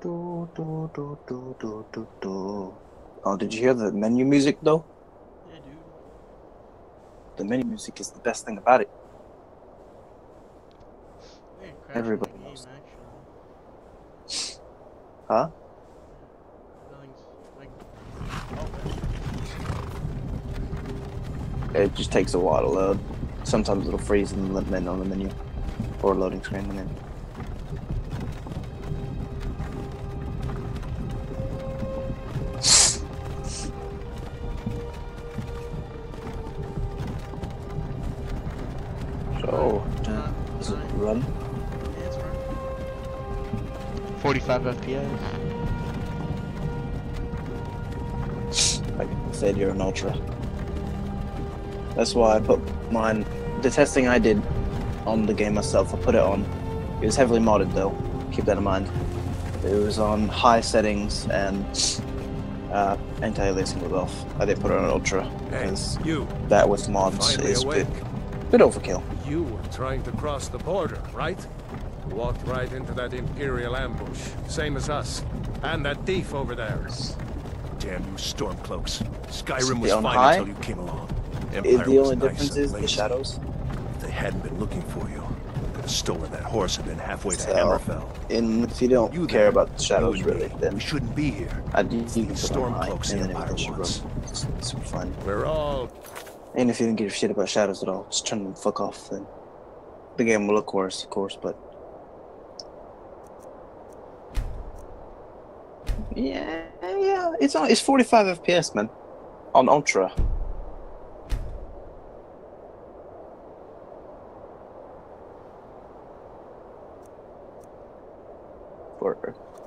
Do, do, do, do, do, do, do. Oh, did you hear the menu music though? Yeah, dude. The menu music is the best thing about it. I think I crashed Everybody my game knows. actually. Huh? Nothing's like. It just takes a while to load. Sometimes it'll freeze and let men on the menu or loading screen and then. So, does it run? Yeah, it's running. 45 FPS. Like I said, you're an ultra. That's why I put mine. The testing I did on the game myself, I put it on. It was heavily modded though. Keep that in mind. It was on high settings and anti-aliasing was off. I didn't put it on ultra because that with mods is a bit overkill. You were trying to cross the border, right? Walked right into that Imperial ambush, same as us, and that thief over there. Damn you Stormcloaks! Skyrim was fine until you came along. The only difference is the shadows. If they hadn't been looking for you, they could have stolen that horse and been halfway to Hammerfell. If you don't care about the shadows really, then we shouldn't be here. I'd use Stormcloaks and then everything should run. It's super fun. We're all. And if you don't give a shit about shadows at all, just turn them the fuck off. Then the game will look worse, of course, but yeah, it's 45 FPS, man, on ultra.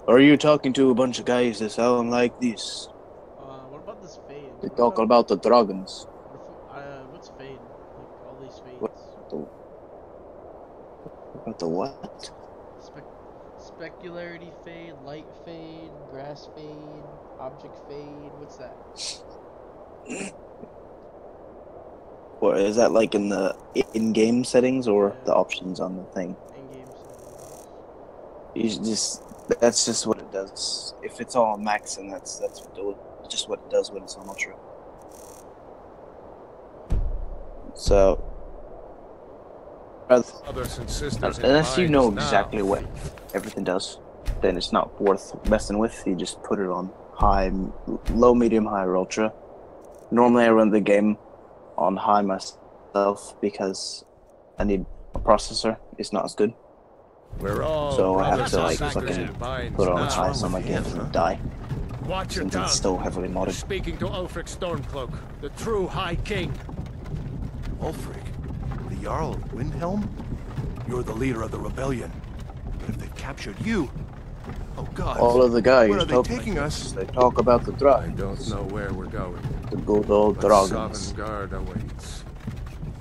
Or are you talking to a bunch of guys that sound like this? What about this fade? They talk about the dragons. What's fade? Like all these fades. What about the what? Specularity fade, light fade, grass fade, object fade. What's that? What is that like in the in-game settings or the options on the thing? In-game settings. That's just what it does. If it's all on max, and that's just what it does when it's on ultra. So, unless you know exactly what everything does, then it's not worth messing with. You just put it on high, low, medium, high, or ultra. Normally, I run the game on high myself because I need a processor. It's not as good. So I have to like fucking put it on high so my game doesn't die. Watch your Since tongue. it's still heavily modded. Speaking to Ulfric Stormcloak, the true High King. Ulfric? The Jarl of Windhelm? You're the leader of the rebellion. But if they've captured you... Oh god. All of the guys where are they taking us? They talk about the dragons. I don't know where we're going. The good old But dragons. Sovereign Guard awaits.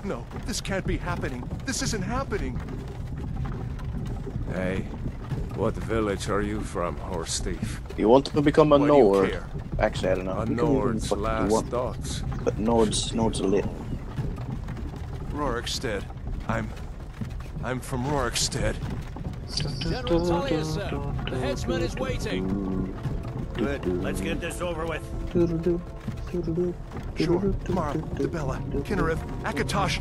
No, this can't be happening. This isn't happening. Hey, what village are you from, horse thief? You want to become a Why do you Nord? care? Actually, I don't know. A You can do Nord's what you last want, thoughts. but Nords are lit. Rorikstead. I'm from Rorikstead. General Talia, sir. The headsman is waiting. Good. Let's get this over with. Sure. Mara, Dibella, Kinnarev, Akatosh,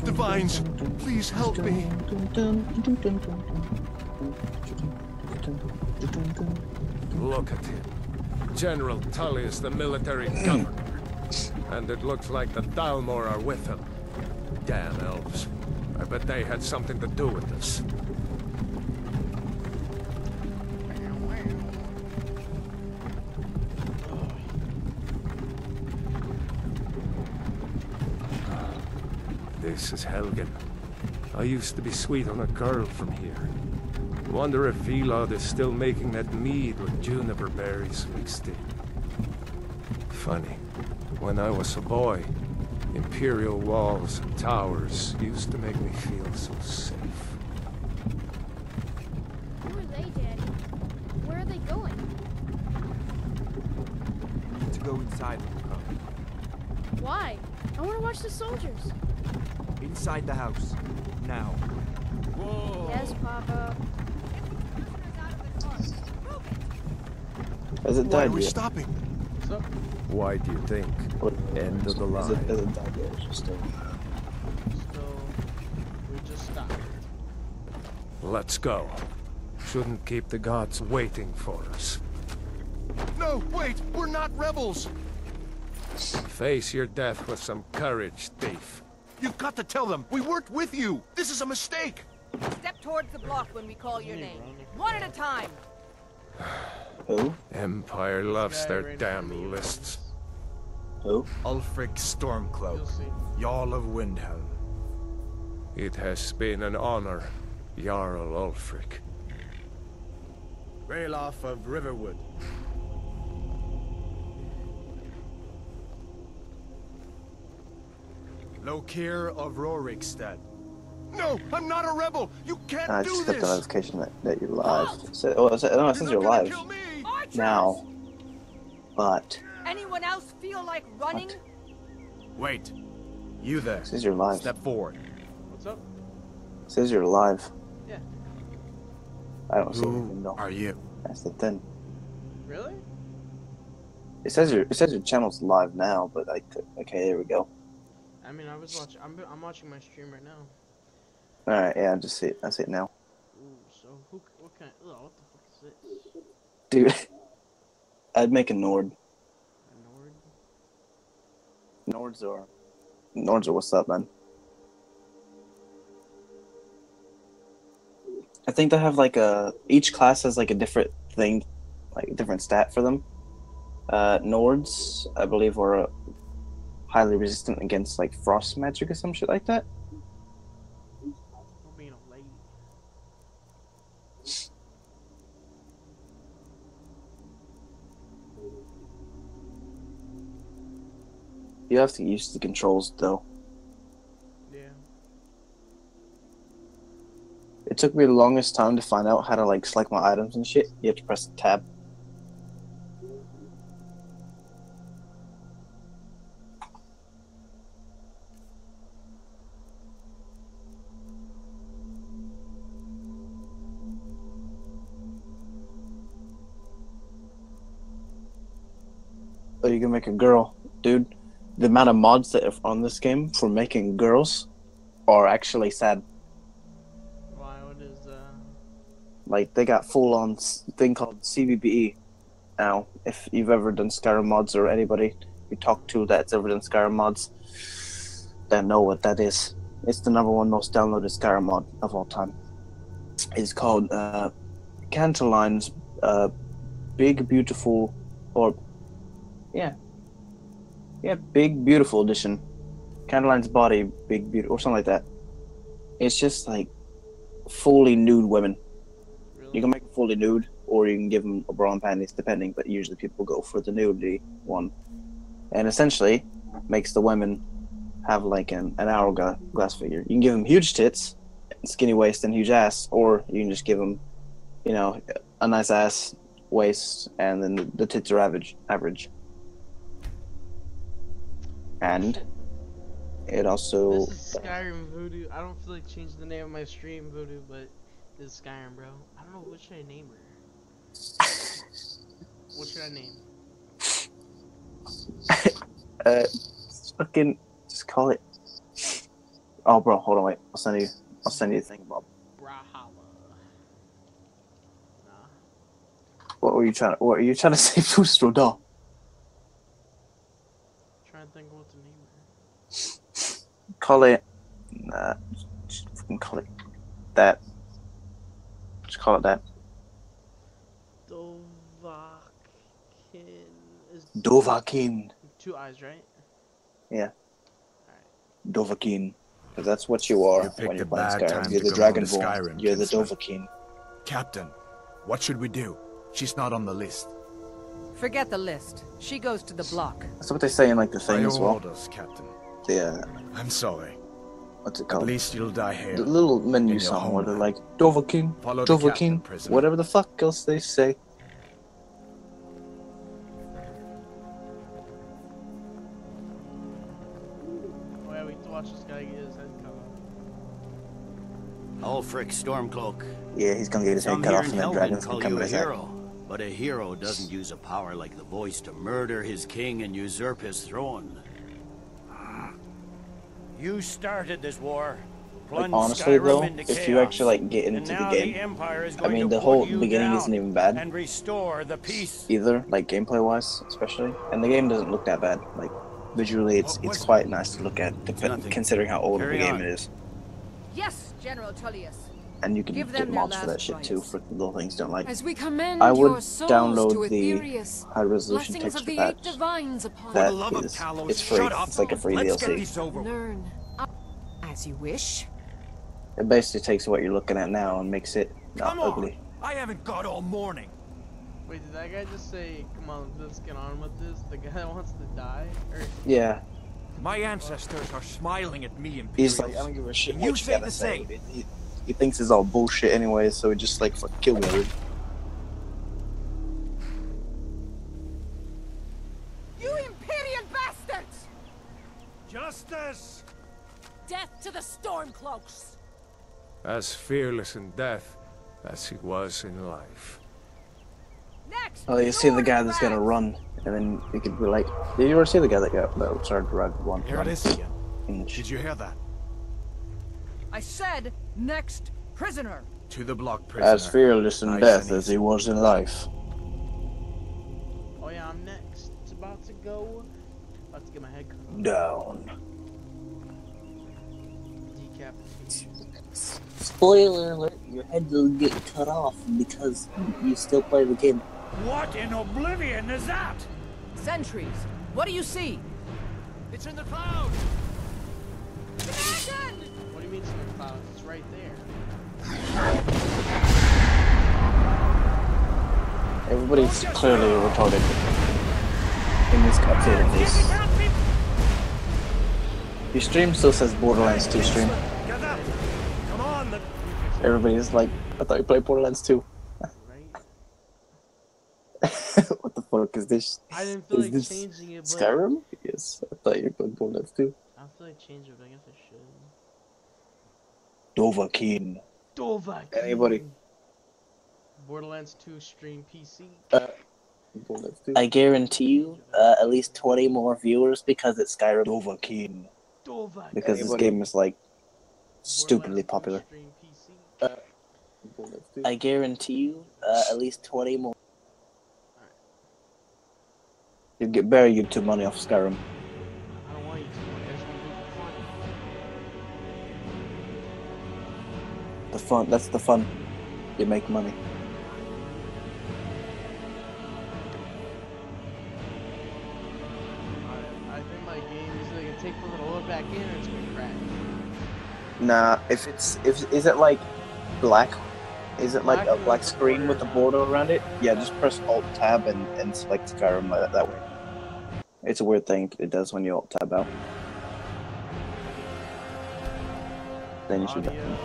Divines, please help me. Look at him. General Tully is the military governor. And it looks like the Dalmor are with him. Damn elves. I bet they had something to do with this. This is Helgen. I used to be sweet on a girl from here. Wonder if Vilod is still making that mead with juniper berries mixed in. Funny. When I was a boy, Imperial walls and towers used to make me feel so safe. Who are they, Daddy? Where are they going? We need to go inside when you come. Why? I want to watch the soldiers. Inside the house. Now. Whoa. Yes, Papa. Has it Why died are we yet? stopping? What's up? Why do you think? What- End of the Has it line. died yet? It's just still... So, we just stopped. Let's go. Shouldn't keep the gods waiting for us. No, wait! We're not rebels! Face your death with some courage, thief. You've got to tell them! We weren't with you! This is a mistake! Step towards the block when we call your name. One at a time. Who? Empire loves their right damn now. lists. Who? Ulfric Stormcloak, You'll see. Jarl of Windhelm. It has been an honor, Jarl Ulfric. Ralof of Riverwood. Lokir of Rorikstead. No! I'm not a rebel! You can't I do just got the this! notification that you're live. No, it says you're not gonna live kill me! Archers! now. But Anyone else feel like running? Wait. You there. it says you're live. Step forward. What's up? It says you're live. Yeah. I don't see Who anything though. are you? That's the thing. Really? It says your channel's live now, but like okay, there we go. I mean, I was watching. I'm watching my stream right now. All right, yeah, I just see it. I see it now, Ooh, so what kind? Ugh, what the fuck is this? dude. I'd make a Nord. A Nord? Nords are what's up, man. I think they have like each class has like a different thing, like a different stat for them. Nords, I believe, are highly resistant against like frost magic or some shit like that. I'm being a lady. You have to use the controls though. Yeah. It took me the longest time to find out how to like select my items and shit. You have to press tab. Oh, you can make a girl, dude. The amount of mods that are on this game for making girls are actually sad. Why? What is Like, they got full-on thing called CBBE now. If you've ever done Skyrim mods, or anybody you talk to that's ever done Skyrim mods, they know what that is. It's the #1 most downloaded Skyrim mod of all time. It's called Cantaline's Big Beautiful, or Big Beautiful Edition. Cantaline's Body Big Beautiful, or something like that. It's just like fully nude women. really? You can make them fully nude, or you can give them a bra and panties, depending. But usually people go for the nudity one, and essentially makes the women have like an hourglass figure. You can give them huge tits, skinny waist, and huge ass, or you can just give them, you know, a nice ass, waist, and then the tits are average. And it also This is Skyrim Voodoo. I don't feel like changing the name of my stream Voodoo, but this is Skyrim, bro. I don't know, what should I name her? What should I name? fucking just call it. Oh, bro, hold on, wait. I'll send you a thing, Bob. Brawlhalla. Nah. What were you trying to say, Fustroda? Trying to think of what to name her. Call it. Just fucking call it that. Just call it that. Dovahkiin is Dovahkiin. 2 eyes, right? Yeah. Alright. Dovahkiin. Because that's what you are You picked when you're a playing bad Skyrim. time You're to the come over to Dragonborn. Skyrim, You're the Kinsman. Dovahkiin. Captain, what should we do? She's not on the list. Forget the list. She goes to the block. That's what they say in like the By thing your as well. orders, Captain. The I'm sorry. what's it At called? least you'll die here. The little menu in your song where they're homeland. like Dovahkiin, Follow the captain, Dovahkiin, prisoner. whatever the fuck else they say. Oh yeah, we have to watch this guy get his head cut off. Ulfric Stormcloak. Yeah, he's gonna get his head Some cut here off in and then Helgen dragons call can come you in a his head. hero. But a hero doesn't use a power like the voice to murder his king and usurp his throne. You started this war. Like, honestly though, if you actually like get into the game, I mean the whole beginning isn't even bad. And restore the peace. Either, like gameplay wise, especially. And the game doesn't look that bad. Like visually it's quite nice to look at, considering how old of the game it is. Yes, General Tullius. And you can get mods for that shit too, for little things don't like. As we commend I would your souls download to the Aetherius, high resolution blessings texture of the patch. eight divines upon That you. is, it's free. It's like a free DLC. Learn as you wish. It basically takes what you're looking at now and makes it not ugly. I haven't got all morning. Wait, did that guy just say, come on, let's get on with this? The guy that wants to die? Or... Yeah. My ancestors are smiling at me, Imperials. He's like, I don't give a shit And what you you say gotta the say. same. He thinks it's all bullshit anyway, so he just like, fuck, kill me already. You Imperial bastards! Justice! Death to the Stormcloaks! As fearless in death as he was in life. Next! Oh, you see the guy that's gonna run, and then you could be like, did you ever see the guy that started to ride one? Here it is again. Did you hear that? I said, next prisoner. To the block, prisoner. As fearless in Nice death and as he was in life. Oh yeah, I'm next. It's about to go. About to get my head cut off. Down. Decapitation. Spoiler alert, your head will get cut off because you still play the game. What in oblivion is that? Sentries, what do you see? It's in the clouds! What do you mean it's in the clouds? It's right there. Everybody's clearly retarded in this cutscene at least. Your stream still says Borderlands 2 stream. Get up! Come on! Everybody's like, I thought you played Borderlands 2. What the fuck is this? I didn't feel like this changing it, but... Skyrim? Yes, I thought you played Borderlands 2. I don't feel like changing it, but I guess I should. Dovahkiin. Dovahkiin. Anybody? Borderlands 2 stream PC. Borderlands 2. I guarantee you, at least 20 more viewers because it's Skyrim. Dovahkiin. Dovahkiin. Because this game is like stupidly popular. I guarantee you, at least 20 more. You'll get better YouTube money off Skyrim. I don't want you to. I just want to do it for fun. The fun, that's the fun. You make money. I think my game is like, take a little load back in and it's gonna crash. Nah, is it like black? Is it like a black screen with a border around it? Yeah, just press Alt Tab and select Skyrim that way. It's a weird thing it does when you Alt Tab out. Then you should. Audio, music,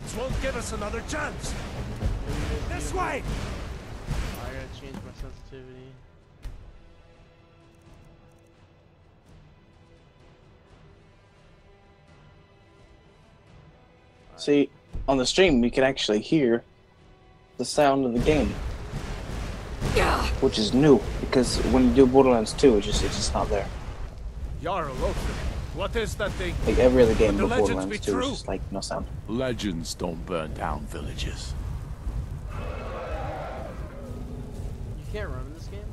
This won't give us another chance! This way! I gotta change my sensitivity. See, on the stream, you can actually hear the sound of the game, which is new because when you do Borderlands 2, it's just not there. Jarl Lothric, what is that thing? Like every other game Could the before legends Borderlands be 2, true? it's just like no sound. Legends don't burn down villages. You can't run in this game?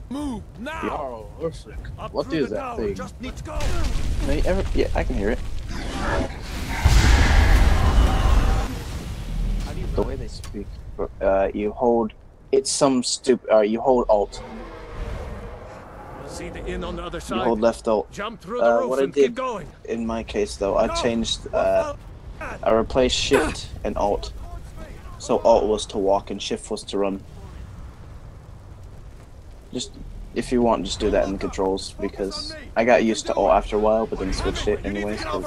Move now! Jarl Lothric, Up what through is the that tower, thing? just need to go! Yeah, I can hear it. How do you The way they speak, you hold. It's some stupid. You hold Alt. See the inn on the other side. You hold left Alt. Jump through the roof What I and keep did going. in my case though, I changed. I replaced Shift and Alt. So Alt was to walk and Shift was to run. Just if you want, just do that in the controls because I got used to Alt after a while, but then switched it anyways because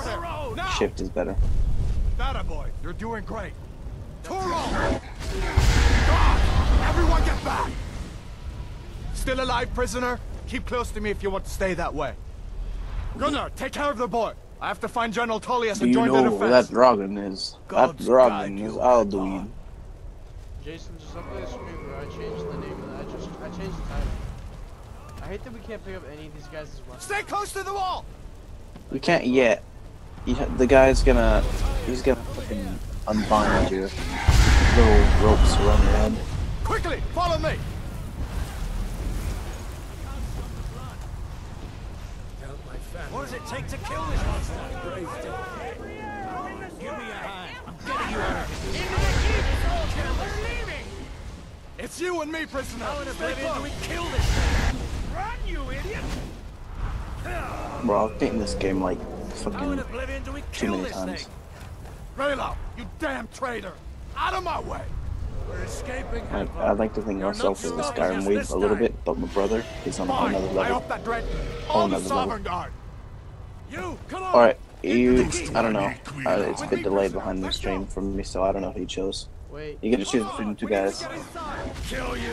Shift is better. That boy, you're doing great. Toro! God! Everyone get back! Still alive, prisoner? Keep close to me if you want to stay that way. Gunnar, take care of the boy. I have to find General Tullius Do and you join the know where defense. that dragon is? That God's dragon guide is you, Alduin. Jason, just upload a stream, bro. I changed the name of that. I changed the title. I hate that we can't pick up any of these guys as well. Stay close to the wall. You can't yet. The guy's he's gonna fucking unbind your little ropes around your head. Quickly, follow me. What does it take to kill this monster? Give me a hand. I'm getting you out of here. It's you and me, prisoner. How in oblivion do we kill this thing? Run, you idiot! Bro, I've beaten this game like How in fucking oblivion do we too kill many this times. thing? Raylo, you damn traitor! Out of my way! We're escaping. I like to think myself as the Skyrim weeb a little bit, but my brother is on Fine, another I level. hope that dread. All the Another Sovereign level. Guard. You, come on! Alright, I don't know. It's a bit delayed behind the stream from me, so I don't know who you chose. Wait. You get to choose between the two guys. Kill you.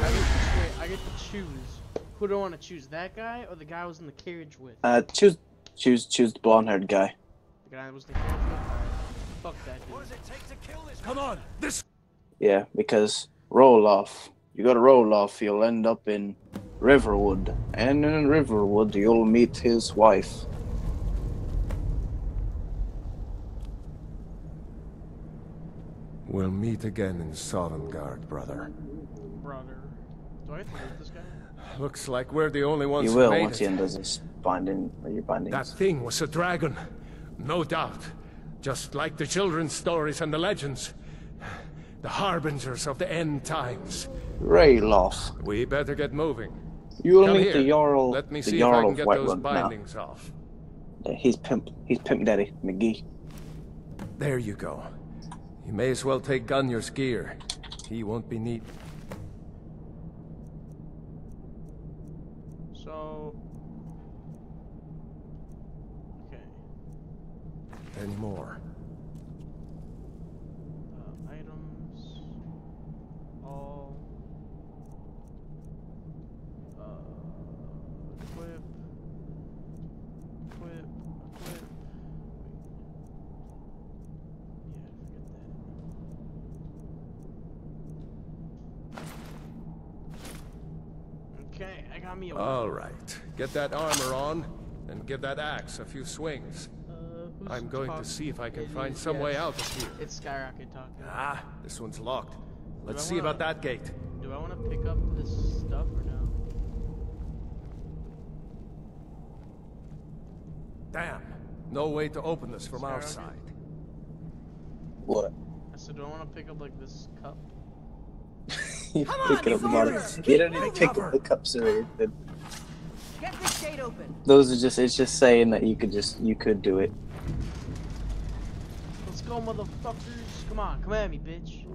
I get to choose. Who do I want to choose? That guy or the guy I was in the carriage with? Choose the blonde-haired guy. The guy I was in the carriage with? Alright. Fuck that dude. What does it take to kill this? Come on, this. Yeah, because Roloff. You go to Roloff, you'll end up in Riverwood, and in Riverwood you'll meet his wife. We'll meet again in Sovngarde, brother. Brother. Do I have to loot this guy? Looks like we're the only ones You who will made once it. he undoes his binding, or your bindings. That thing was a dragon, no doubt. Just like the children's stories and the legends. The harbingers of the end times. Rayloff. We better get moving. You will Come meet here. the Jarl. Let me the see if I Jarl can of get those Whiterun now. bindings off. Yeah, he's Pimp Daddy McGee. There you go. You may as well take Gunyar's gear. He won't be neat. So... Okay. Any more? Items... All... Equip... Equip... Okay, I got me a All right. Get that armor on, and give that axe a few swings. who's I'm going to talking? see if I can It find is- some way yes. out of here. It's Skyrocket talking. Ah, this one's locked. Let's I see wanna- about that gate. Do I want to pick up this stuff or no? Damn. No way to open this from our Skyrocket? side. What? I said, do I want to pick up like this cup? You Come pick on, it up you about fuckers! it. Keep You don't need to moving. pick up the cups or anything. Get this gate open. Those are just, it's just saying that you could do it. Let's go, motherfuckers. Come on, come at me, bitch.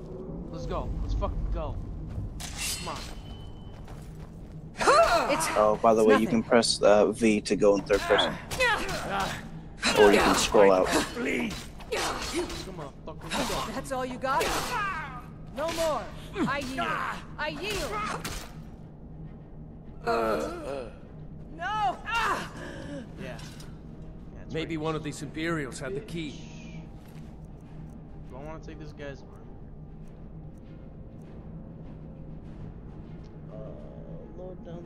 Let's go. Let's fucking go. Come on. Oh, by the way, you can press V to go in third person. Or you can scroll out. Come on, fucker. Let's go. That's all you got? No more. I yield. I yield. No. Yeah. That's Maybe right. one of these Imperials had the key. Do I want to take this guy's armor? Load down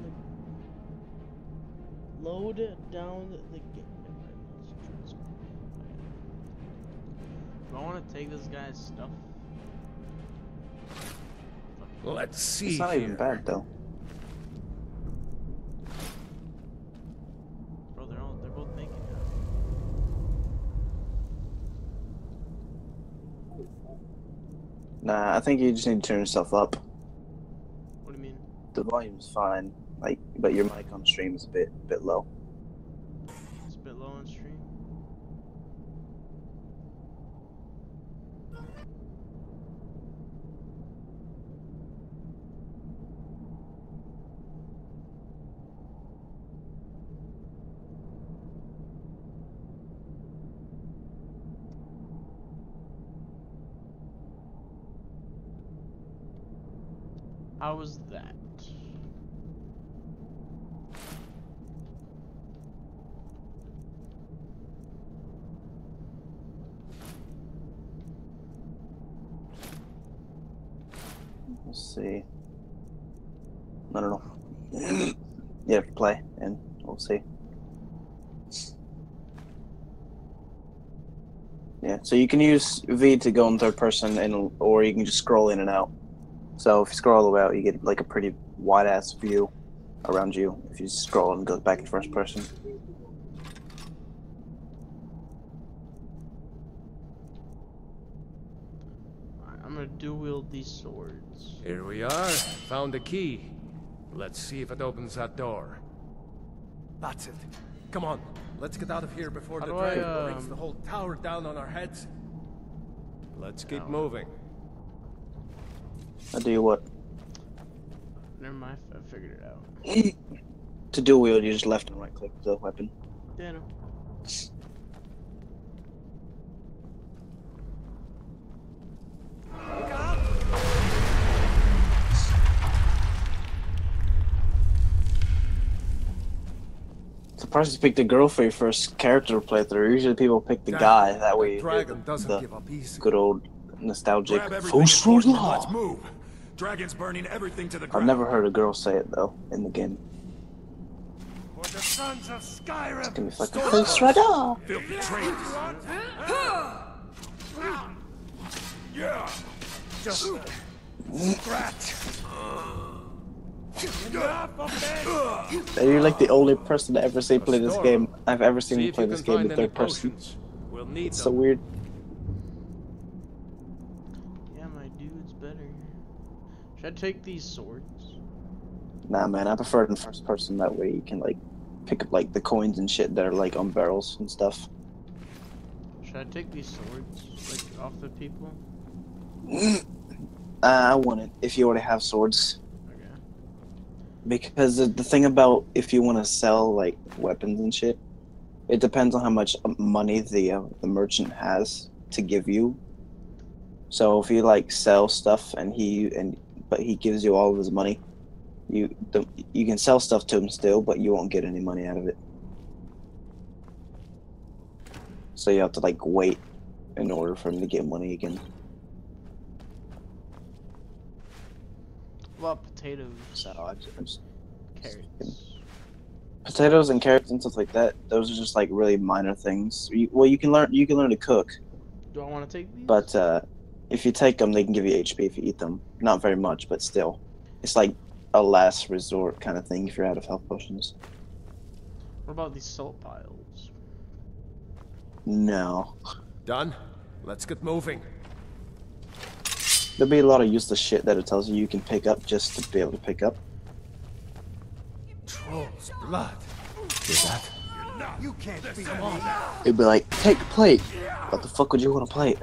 the... Load down the gate. Do I want to take this guy's stuff? Let's see It's not here. even bad though. Bro, they're both naked now. Nah, I think you just need to turn yourself up. What do you mean? The volume's fine, like, but your mic on stream is a bit low. It's a bit low on stream. How was that? see. I don't know. You have to play, and we'll see. Yeah, so you can use V to go in third person, and or you can just scroll in and out. So if you scroll all the way out, you get like a pretty wide-ass view around you. If you scroll and goes back in first person. I'm gonna dual wield these swords. Here we are. Found the key. Let's see if it opens that door. That's it. Come on, let's get out of here before How the do I, dragon brings the whole tower down on our heads. Let's keep moving. I'll do what? Never mind, I figured it out. To dual wield, you just left and right click the weapon. Yeah, no. Surprised you picked a girl for your first character playthrough. Usually people pick the guy, that way you Dragon get doesn't the give up easy. good old nostalgic Grab everything important and let's move. Dragon's burning everything to the ground. I've never heard a girl say it though in the game. For the sons of Skyrim. It's gonna be fucking Prince Radar. Filthy traitors. Yeah. Just scratch. You're like the only person I ever seen play this game. I've ever seen him play this game in third person. We'll need It's so weird. Yeah, my dude's better. Should I take these swords? Nah, man, I prefer it in first person. That way you can like pick up like the coins and shit that are like on barrels and stuff. Should I take these swords like off the people? I want it if you already have swords. Okay. Because the thing about if you want to sell like weapons and shit, it depends on how much money the merchant has to give you. So if you like sell stuff but he gives you all of his money, you can sell stuff to him still, but you won't get any money out of it. So you have to like wait in order for him to get money again. What about potatoes? So I just Carrots. potatoes and carrots and stuff like that. Those are just like really minor things. You can learn to cook. Do I want to take these? But if you take them, they can give you HP if you eat them. Not very much, but still. It's like a last resort kind of thing if you're out of health potions. What about these salt piles? No. Done? Let's get moving. There'll be a lot of useless shit that it tells you can pick up just to be able to pick up. Troll's blood. Hear that? You can't beat him on. It'd be like, take a plate. What the fuck would you want a plate?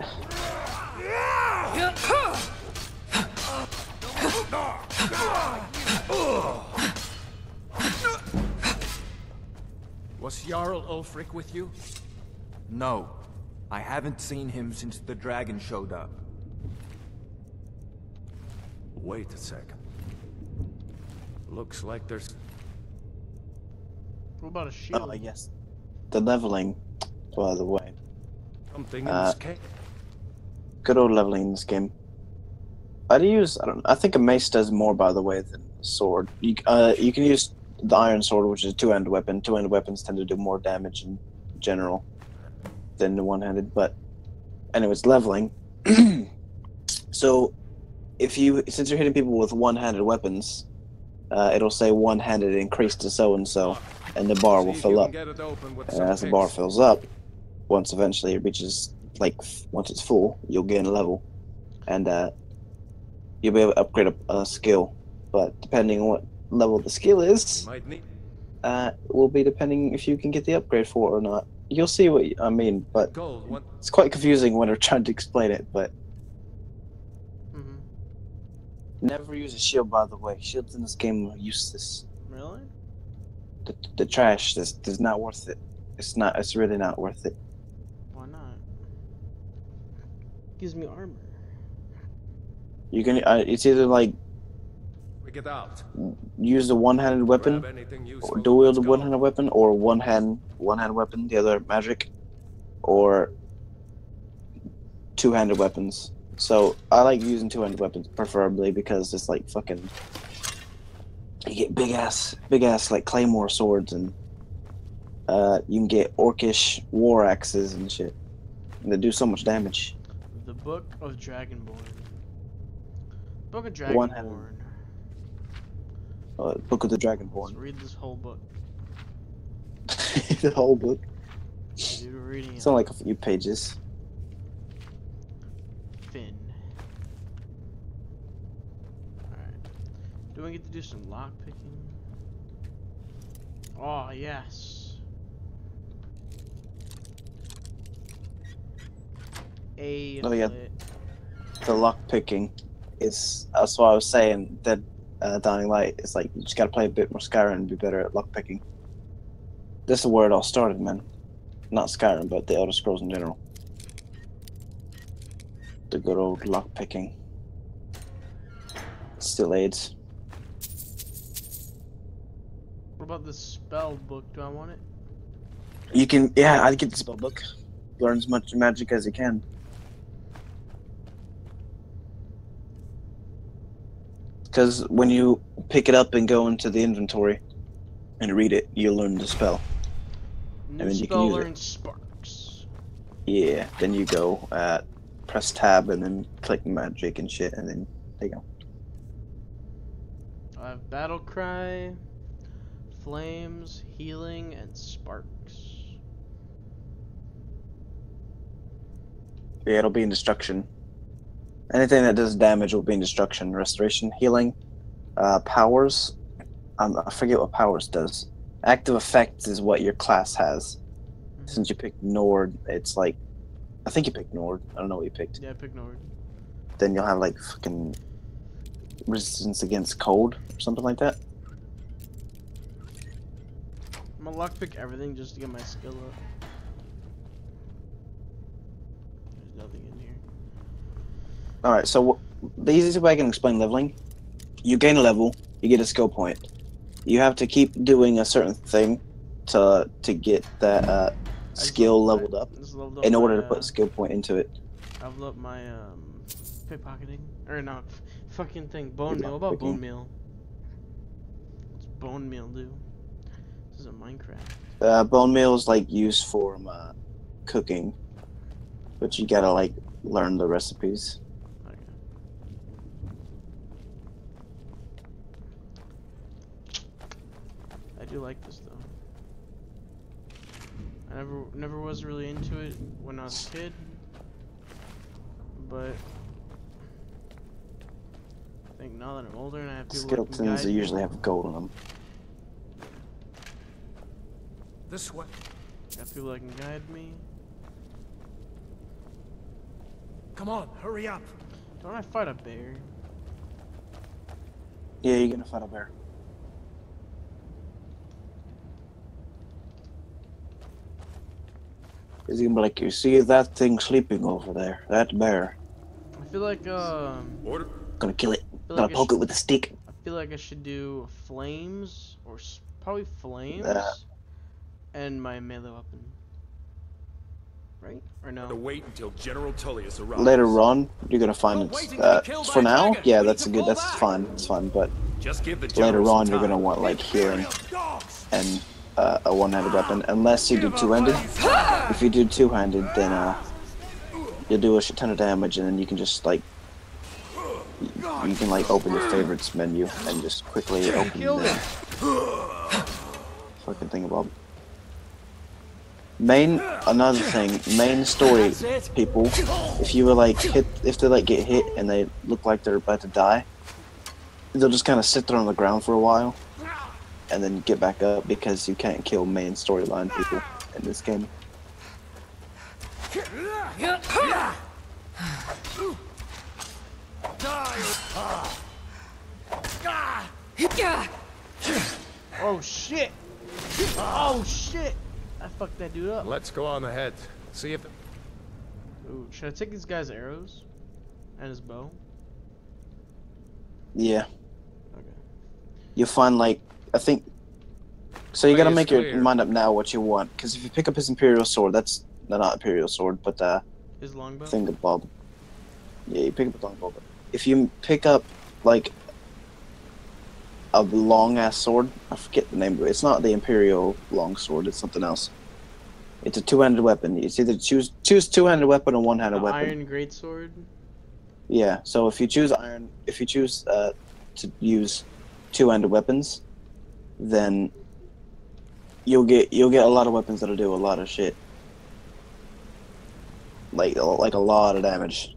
Was Jarl Ulfric with you? No. I haven't seen him since the dragon showed up. Wait a second. Looks like there's... What about a shield? Oh, yes. The leveling, by the way. something in this cave. Good old leveling in this game. I think a mace does more, by the way, than a sword. You can use the iron sword, which is a two-handed weapon. Two-handed weapons tend to do more damage in general than the one-handed. But anyways, leveling. So since you're hitting people with one-handed weapons, it'll say one-handed increased to so-and-so, and the bar will fill up. And as the bar fills up, once eventually it reaches, once it's full, you'll gain a level. And you'll be able to upgrade a skill. But depending on what level the skill is, will be depending if you can get the upgrade for it or not. You'll see what I mean, but it's quite confusing when they're trying to explain it, but... Never use a shield, by the way. Shields in this game are useless. Really? The trash is not worth it. It's really not worth it. Why not? Gives me armor. You can it's either We get out. use the one-handed weapon, or dual wield the one-handed weapon, or one-hand weapon, the other magic, or two-handed weapons. So I like using two-handed weapons preferably because it's like fucking. You get big ass like claymore swords, and you can get orcish war axes and shit. And they do so much damage. The Book of Dragonborn. Book of One-handed. Dragonborn. Book of the Let's Dragonborn. read this whole book. The whole book. Dude, we're reading It's it. only like a few pages. Finn. Alright. Do I get to do some lockpicking? Oh, yes. Oh, yeah. The lock picking is. That's what I was saying. That Dying Light is like you just gotta play a bit more Skyrim and be better at lock picking. This is where it all started, man. Not Skyrim, but the Elder Scrolls in general. The good old lock picking. Still aids. What about the spell book? Do I want it? You can, yeah, I'd get the spell book. Learn as much magic as you can. Because when you pick it up and go into the inventory and read it, you'll learn the spell. New And then you can spell use it. learn sparks. Yeah, then you go press tab and then click magic and shit, and then there you go. I have battle cry, flames, healing, and sparks. Yeah, it'll be in destruction. Anything that does damage will be in destruction. Restoration, healing, powers. I forget what powers does. Active effects is what your class has. Since you picked Nord, it's like, I think you picked Nord. I don't know what you picked. Yeah, I picked Nord. Then you'll have like fucking resistance against cold or something like that. I'm gonna lockpick everything just to get my skill up. There's nothing in here. Alright, so the easiest way I can explain leveling, you gain a level, you get a skill point. You have to keep doing a certain thing to get that skill leveled up in order to put a skill point into it. I've leveled my pickpocketing. Or no, fucking thing. Bone meal. What about bone meal? What's bone meal do? This is a Minecraft. Bone meal is like used for cooking, but you gotta like learn the recipes. I do like this though. I never was really into it when I was a kid, but I think now that I'm older and I have people that can Skeletons guide me. usually have gold on them. This way. I have people that can guide me. Come on, hurry up. Don't I fight a bear? Yeah, you're gonna fight a bear. Is he gonna be like, you see that thing sleeping over there? That bear. I feel like Gonna kill it. feel Gonna like I poke should- it with a stick. I feel like I should do flames or probably flames and my melee weapon. Right? Or no? To wait until General Tullius arrives. Later on, you're gonna find for now, yeah, that's a good. That's fine. It's fine. But Just give the later general on, some you're gonna time. want like healing and a one-handed weapon, unless you do two-handed. If you do two-handed, then you'll do a shit ton of damage, and then you can just like you can like open your favorites menu and just quickly open the fucking thingamabob. Another thing, main story people, if you were like if they like get hit and they look like they're about to die, they'll just kind of sit there on the ground for a while and then get back up because you can't kill main storyline people in this game. Oh shit! Oh shit! I fucked that dude up. Let's go on ahead. See if. Ooh, should I take this guy's arrows and his bow? Yeah. Okay. You'll find like I think. So you Way gotta is make your clear. mind up now what you want, because if you pick up his Imperial sword, that's not Imperial sword, but His longbow. thingamabob. Yeah, you pick up a longbow. But if you pick up like a long ass sword, I forget the name of it. It's not the Imperial longsword. It's something else. It's a two-handed weapon. It's either choose two-handed weapon or one-handed The weapon. iron greatsword. Yeah. So if you choose to use two-handed weapons, then you'll get a lot of weapons that'll do a lot of shit. Like a lot of damage.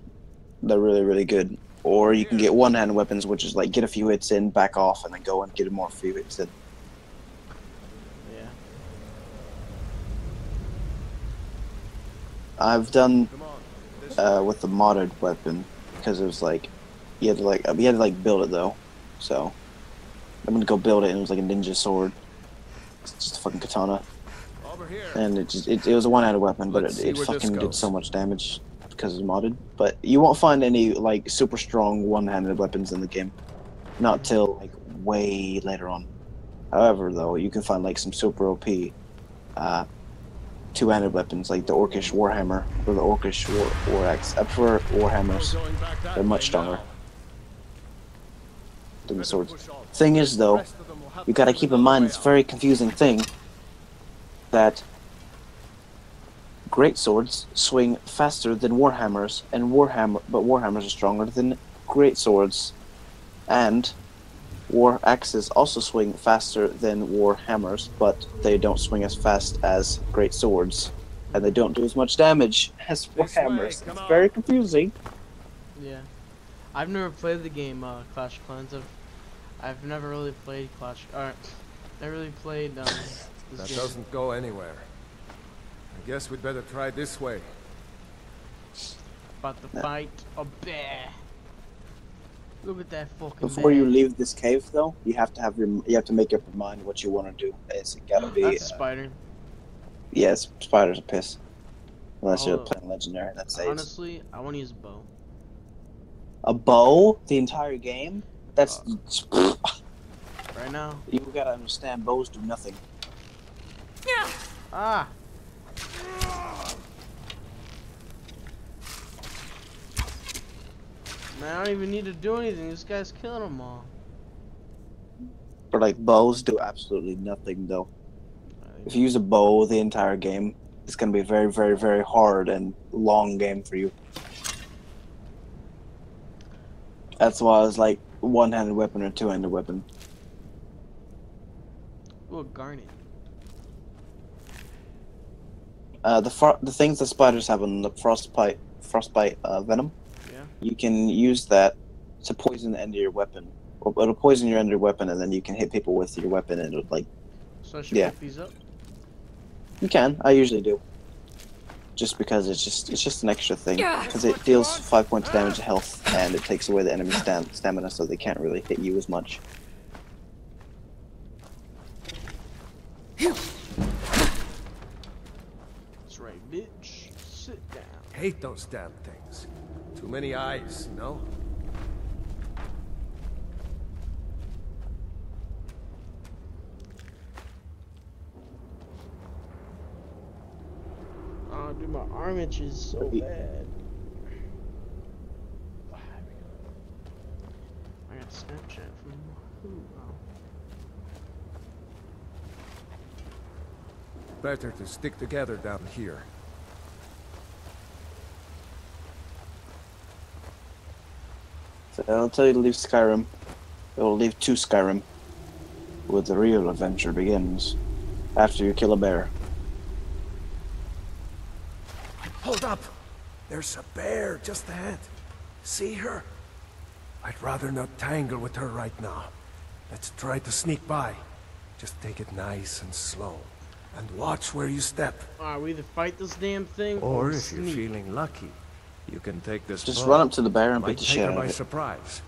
They're really, really good. Or you can get one-handed weapons, which is like get a few hits in, back off, and then go and get more few hits in. Yeah. I've done with the modded weapon because it was like you had to build it though. So I'm gonna go build it, and it was like a ninja sword. It's just a fucking katana. And it was a one-handed weapon, but it fucking did so much damage because it's modded. But you won't find any like super strong one-handed weapons in the game, not till like way later on. However, though, you can find like some super OP two-handed weapons like the Orcish Warhammer or the Orcish War Axe. I prefer Warhammers; they're much stronger than the swords. Thing is, though, you gotta keep in mind this very confusing thing that great swords swing faster than warhammers, but warhammers are stronger than great swords, and war axes also swing faster than warhammers, but they don't swing as fast as great swords, and they don't do as much damage as warhammers. It's very confusing. Yeah, I've never played the game Clash of Clans. I've never really played Clash. Never really played. That doesn't go anywhere. I guess we'd better try this way. About to fight a bear. Look at that fucking Before bear. you leave this cave, though, you have to make up your mind what you want to do. It's gotta be. That's a spider. Yes, spiders are piss. Unless you're playing legendary, that saves. Honestly, I want to use a bow. A bow? The entire game? That's right now. You gotta understand, bows do nothing. Ah. Man, I don't even need to do anything. This guy's killing them all. But like bows do absolutely nothing, though. If you use a bow the entire game, it's gonna be a very, very, very hard and long game for you. That's why I was like one-handed weapon or two-handed weapon. Ooh, garnet. The things that spiders have on the frostbite venom. Yeah. You can use that to poison the end of your weapon. It'll poison your end of your weapon, and then you can hit people with your weapon, and it'll like. So I should pick these up. You can. I usually do. Just because it's just an extra thing. Because it deals 5 points of damage to health, and it takes away the enemy's stamina, so they can't really hit you as much. That's right, bitch. Sit down. Hate those damn things. Too many eyes, you know? Oh, dude, my arm itches so bad. I got Snapchat from who? Oh. Better to stick together down here. So I'll tell you to leave Skyrim. It will leave to Skyrim. Where the real adventure begins. After you kill a bear. Hold up! There's a bear just ahead. See her? I'd rather not tangle with her right now. Let's try to sneak by. Just take it nice and slow. And watch where you step. Alright, we either fight this damn thing Or if you're feeling lucky, you can take this Just bow. run up to the bear and Might beat the take shit her out by of it. surprise.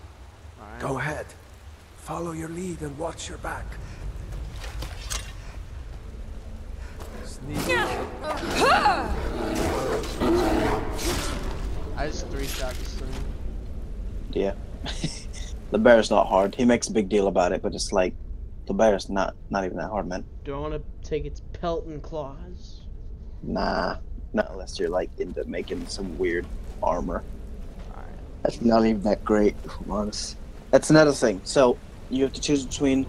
Alright. Go ahead. Follow your lead and watch your back. Sneak. I just three-shot this thing. Yeah. The bear's not hard. He makes a big deal about it, but it's like the bear's not even that hard, man. Do I want to take its pelt and claws? Nah. Not unless you're like into making some weird armor. Alright. That's not even that great, if I'm honest. That's another thing. So you have to choose between.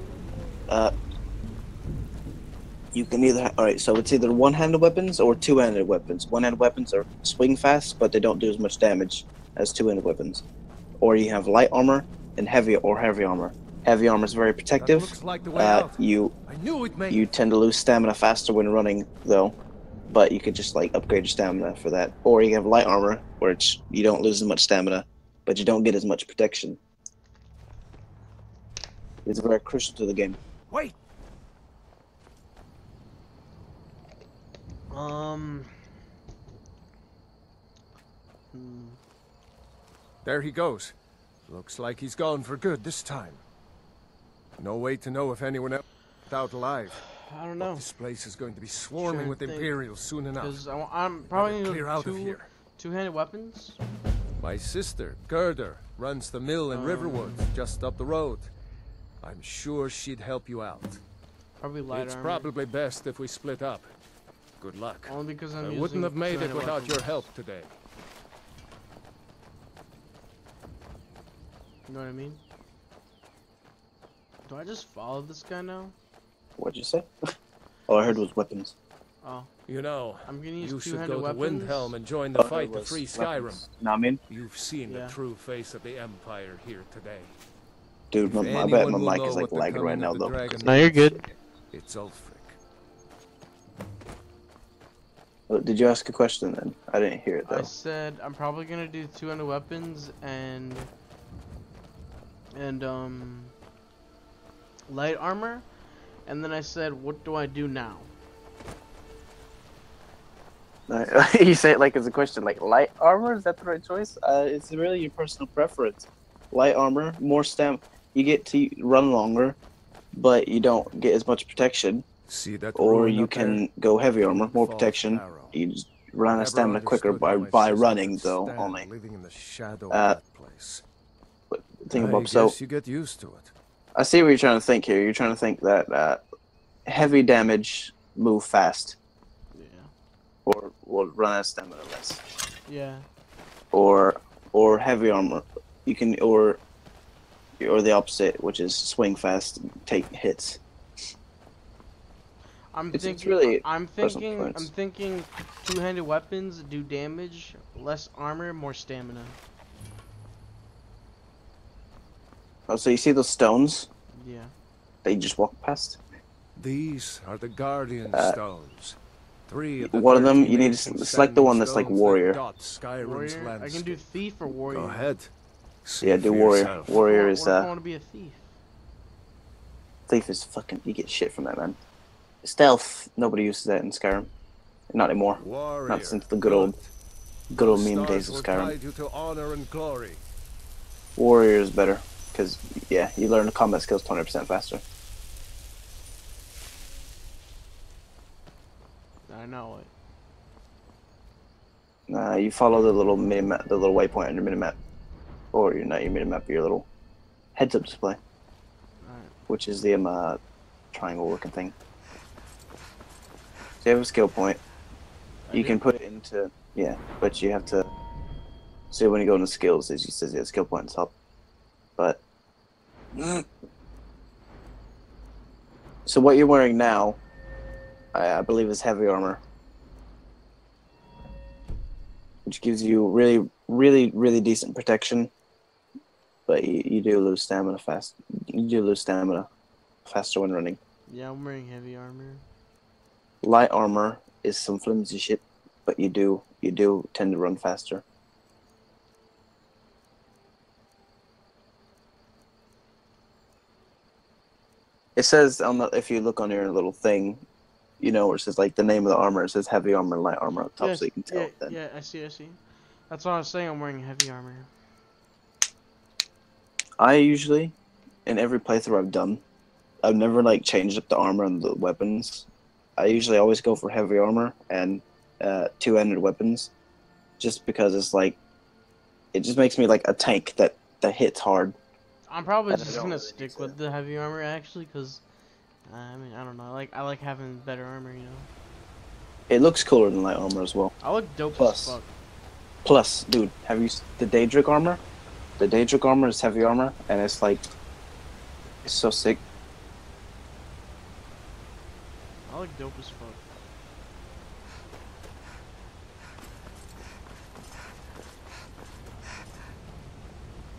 You can either. Alright, so it's either one-handed weapons or two-handed weapons. One-handed weapons are swing fast, but they don't do as much damage as two-handed weapons. Or you have light armor and heavy armor. Heavy armor is very protective. That looks like the way out. You I knew we'd make you tend to lose stamina faster when running, though. But you could just like upgrade your stamina for that. Or you have light armor, where you don't lose as much stamina, but you don't get as much protection. It's very crucial to the game. Wait. There he goes. Looks like he's gone for good this time. No way to know if anyone else is out alive. I don't know. But this place is going to be swarming with Imperials soon enough. Because I'm probably Better going clear to out of here. two-handed weapons. My sister, Gerda, runs the mill in Riverwood, just up the road. I'm sure she'd help you out. Probably light It's armor. probably best if we split up. Good luck. Only because I'm I using wouldn't have made it two-handed without weapons. your help today. You know what I mean? Do I just follow this guy now? What'd you say? All I heard was weapons. Oh. You know, I'm gonna use you should two-handed go to weapons. Windhelm and join the All I fight heard to was free Skyrim. weapons. Know what I mean? You've seen Yeah. the true face of the Empire here today. Dude, If I bet anyone my will mic know is like what the lagging right coming now, of the though. dragon No, you're is, good. It's Ulfric. Did you ask a question then? I didn't hear it though. I said I'm probably gonna do two-handed weapons and light armor, and then I said, what do I do now? You say it like it's a question, like light armor, is that the right choice? It's really your personal preference. Light armor, more stamina. You get to run longer, but you don't get as much protection. See that Or ruin you up can there? go heavy armor, more False protection. Arrow. You just run out of Never stamina quicker understood how my by sister running, could though, stand only. living in the shadow of that place. Think I about guess so. you get used to it. I see what you're trying to think here. You're trying to think that heavy damage move fast, Yeah. or will run out of stamina less. Yeah. Or heavy armor. You can or the opposite, which is swing fast, take hits. It's really I'm personal preference. thinking two-handed weapons do damage, less armor, more stamina. Oh, so you see those stones Yeah. that you just walk past? These are the Guardian Stones. 3 of the One of them, 13 you need to ancient select the one that's like standing stones warrior. that dot Skyrim's Warrior. I can landscape. do thief or warrior. Go ahead. See Yeah, do for warrior. yourself. Warrior What is if I want to be a thief? thief is fucking. You get shit from that, man. Stealth. Nobody uses that in Skyrim. Not anymore. Warrior. Not since the good old meme days of Stars will Skyrim. guide you to honor and glory. Warrior is better because yeah, you learn the combat skills 20% faster. I know it. You follow the little minimap, the little waypoint on your minimap, or you're not your minimap, your little heads-up display, Alright. which is the triangle-looking thing. So you have a skill point. You can put it into but you have to. So when you go into skills, it just says yeah, skill point on top. But so what you're wearing now, I believe, is heavy armor, which gives you really decent protection. But you do lose stamina fast. You do lose stamina faster when running. Yeah, I'm wearing heavy armor. Light armor is some flimsy shit, but you do tend to run faster. It says on the, if you look on your little thing, you know, where it says like the name of the armor, it says heavy armor, light armor up top, Yes, so you can tell. yeah, Then. yeah, I see. That's what I was saying. I'm wearing heavy armor. I usually, in every playthrough I've done, I've never like changed up the armor and the weapons. I usually always go for heavy armor and two-handed weapons, just because it's like, it just makes me like a tank that hits hard. I'm probably I just don't gonna really stick with the heavy armor actually, cause I mean I don't know. I like having better armor, you know. It looks cooler than light armor as well. I look dope Plus. as fuck. Plus, dude, have you the Daedric armor? The Daedric armor is heavy armor, and it's like, it's so sick. I like dope as fuck.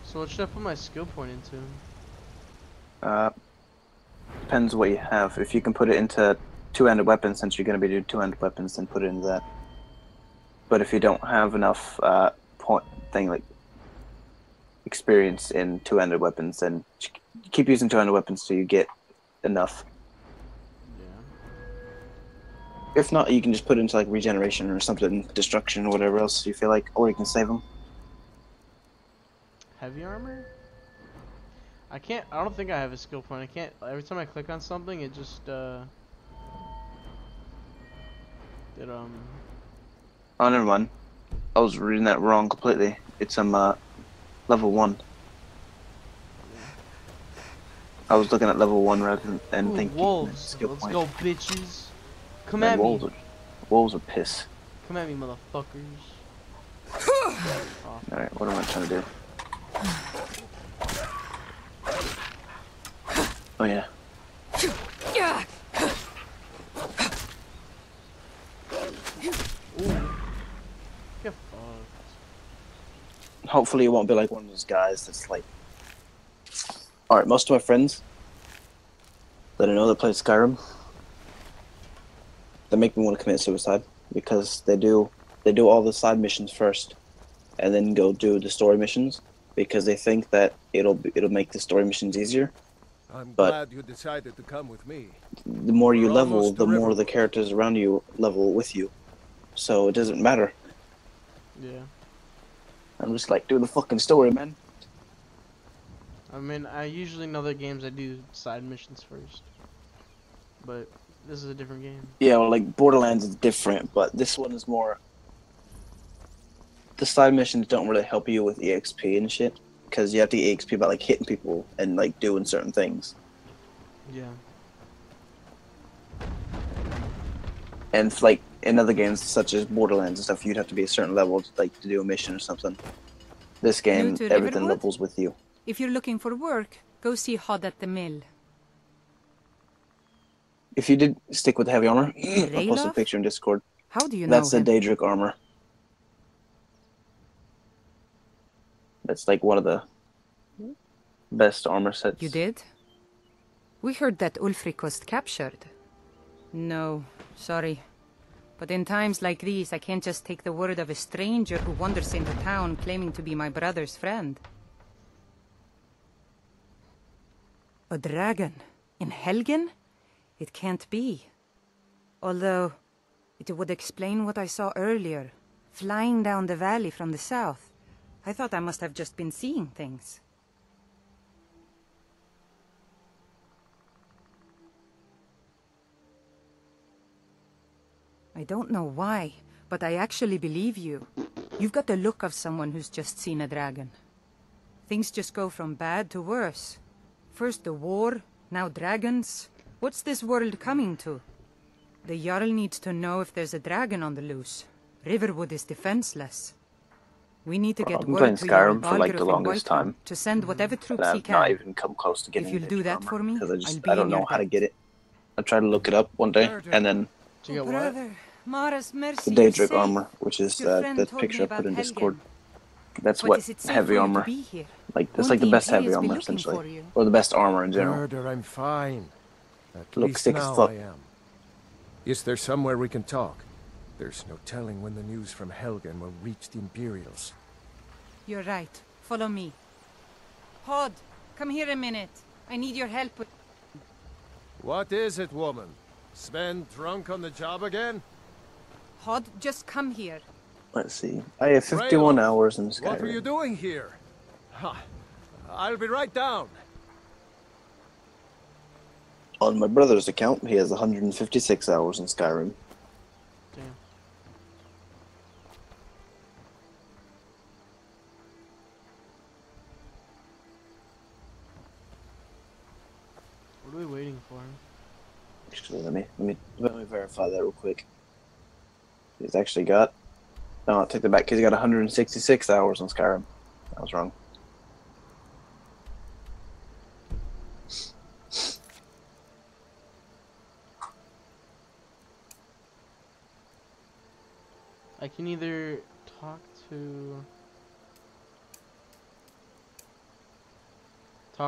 So what should I put my skill point into? Depends what you have. If you can put it into two-handed weapons, since you're going to be doing two-handed weapons, then put it into that. But if you don't have enough like experience in two-handed weapons, then keep using two-handed weapons till you get enough. Yeah. If not, you can just put it into like regeneration or something, destruction or whatever else you feel like, or you can save them. Heavy armor? I don't think I have a skill point. I can't, every time I click on something, it just, Oh, never mind. I was reading that wrong completely. It's level 1. I was looking at level 1 rather than thinking wolves. Skill Let's point. go, bitches. Come Man, at me. Wolves are piss. Come at me, motherfuckers. Alright, what am I trying to do? Oh yeah. Get fucked. Hopefully you won't be like one of those guys that's like... Alright, most of my friends that I know that play Skyrim, they make me want to commit suicide because they do all the side missions first and then go do the story missions because they think that it'll make the story missions easier. I'm But glad you decided to come with me. the more you We're level, almost the to more the Riverwood. characters around you level with you. So it doesn't matter. Yeah. I'm just like, do the fucking story, man. I mean, I usually in other games I do side missions first. But this is a different game. Yeah, well, like Borderlands is different, but this one is more... The side missions don't really help you with EXP and shit, because you have to get EXP by like hitting people and like doing certain things. Yeah. And like in other games such as Borderlands and stuff, you'd have to be a certain level to do a mission or something. This game, New to everything Riverwood? levels with you. If you're looking for work, go see Hod at the mill. If you did stick with the heavy armor, I'll post a Rayloff? picture in Discord. How do you That's know the him? Daedric armor. That's like one of the best armor sets. You did? We heard that Ulfric was captured. No, sorry. But in times like these, I can't just take the word of a stranger who wanders into town claiming to be my brother's friend. A dragon? In Helgen? It can't be. Although, it would explain what I saw earlier. Flying down the valley from the south. I thought I must have just been seeing things. I don't know why, but I actually believe you. You've got the look of someone who's just seen a dragon. Things just go from bad to worse. First the war, now dragons. What's this world coming to? The Jarl needs to know if there's a dragon on the loose. Riverwood is defenseless. We need to get I've been word playing to Skyrim for Jarl like the Balgruuf in longest Whiterun time. to send whatever And troops he I've not can. even come close to getting If you'll do that for me, because I'll be I don't in know your how to debt. get it. I tried to look it up one day, and then Do you get what? Brother, Mara's the mercy is Daedric safe. armor, which is Your friend the told picture me I put about in Helgen. Discord. That's But what is it safe for heavy you to armor, be here? like it's Won't like the the best Imperials heavy be armor looking essentially, for you? or the best armor in general. Murder, I'm fine. At Look least sick as now fuck. I am. Is there somewhere we can talk? There's no telling when the news from Helgen will reach the Imperials. You're right. Follow me. Hod, come here a minute. I need your help with... What is it, woman? Sven drunk on the job again? Hod, just come here. Let's see. I have 51 Raylo, hours in What were you Skyrim. doing here? Ha. I'll be right down. On my brother's account, he has 156 hours in Skyrim. Damn. What are we waiting for? Actually, let me verify that real quick. He's actually got... No, I take that back. He's got 166 hours on Skyrim. I was wrong. I can either talk to... I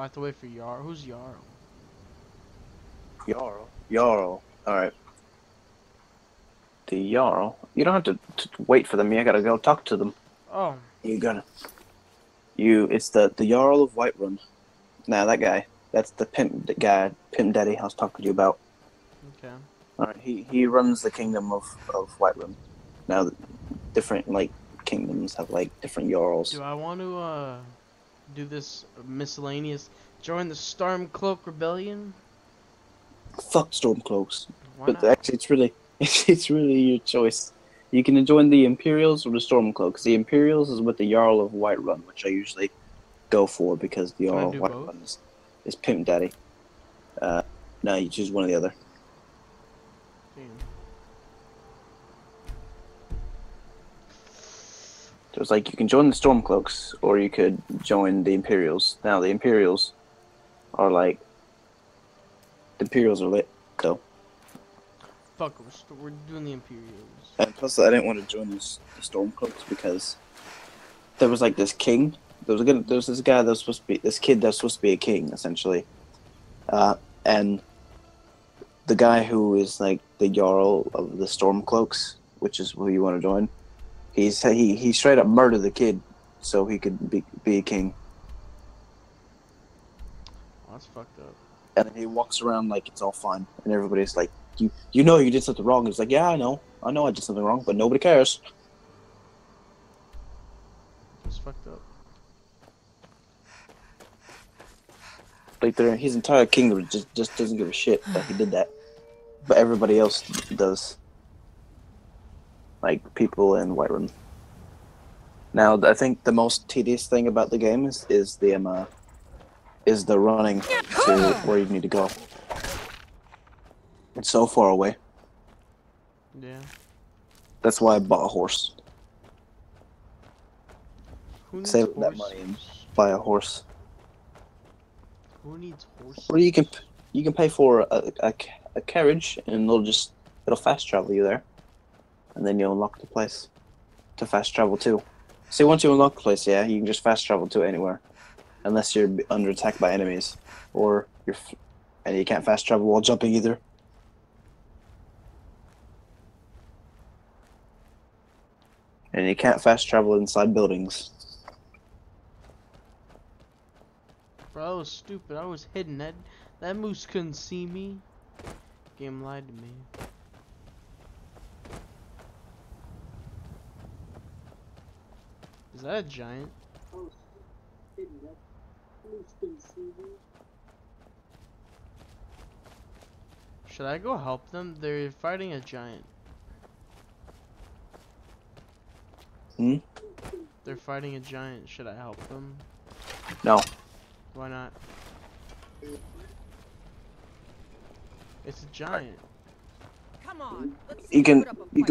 have to wait for Jarl. Who's Jarl? Jarl. Alright. The Jarl. You don't have to wait for them. You gotta go talk to them. Oh. It's the Jarl of Whiterun. Now that guy. That's the pimp daddy I was talking to you about. Okay. Alright, he runs the kingdom of Whiterun. Now, different, like, kingdoms have, like, different Jarls. Do I want to, do this miscellaneous... Join the Stormcloak Rebellion? Fuck Stormcloaks. Why But not? actually, it's really your choice. You can join the Imperials or the Stormcloaks. The Imperials is with the Jarl of Whiterun, which I usually go for because the Jarl of Whiterun is Pimp Daddy. No, you choose one or the other. So it's like you can join the Stormcloaks or you could join the Imperials. Now the Imperials are like lit, so. Fuck, we're doing the Imperials. And plus, I didn't want to join the Stormcloaks because there was like this king. There was this guy that was supposed to be this kid that was supposed to be a king essentially, and the guy who is like the Jarl of the Stormcloaks, which is who you want to join. He straight up murdered the kid so he could be a king. Oh, that's fucked up. And then he walks around like it's all fine, and everybody's like, "You know you did something wrong." He's like, "Yeah, I know I did something wrong, but nobody cares." That's fucked up. Like his entire kingdom just doesn't give a shit that he did that, but everybody else does. Like people in Whiterun. Now, I think the most tedious thing about the game is the running to where you need to go. It's so far away. Yeah. That's why I bought a horse. Who needs Save horses? that money and buy a horse. Who needs horses? Or you can pay for a carriage and it'll fast travel you there, and then you'll unlock the place to fast travel to. See, once you unlock the place, yeah, you can just fast travel to anywhere, unless you're under attack by enemies, and you can't fast travel while jumping either. And you can't fast travel inside buildings. Bro, I was stupid. I was hidden. That moose couldn't see me. Game lied to me. Is that a giant? Should I go help them? They're fighting a giant. Hmm? They're fighting a giant. Should I help them? No. Why not? It's a giant. Come on. You can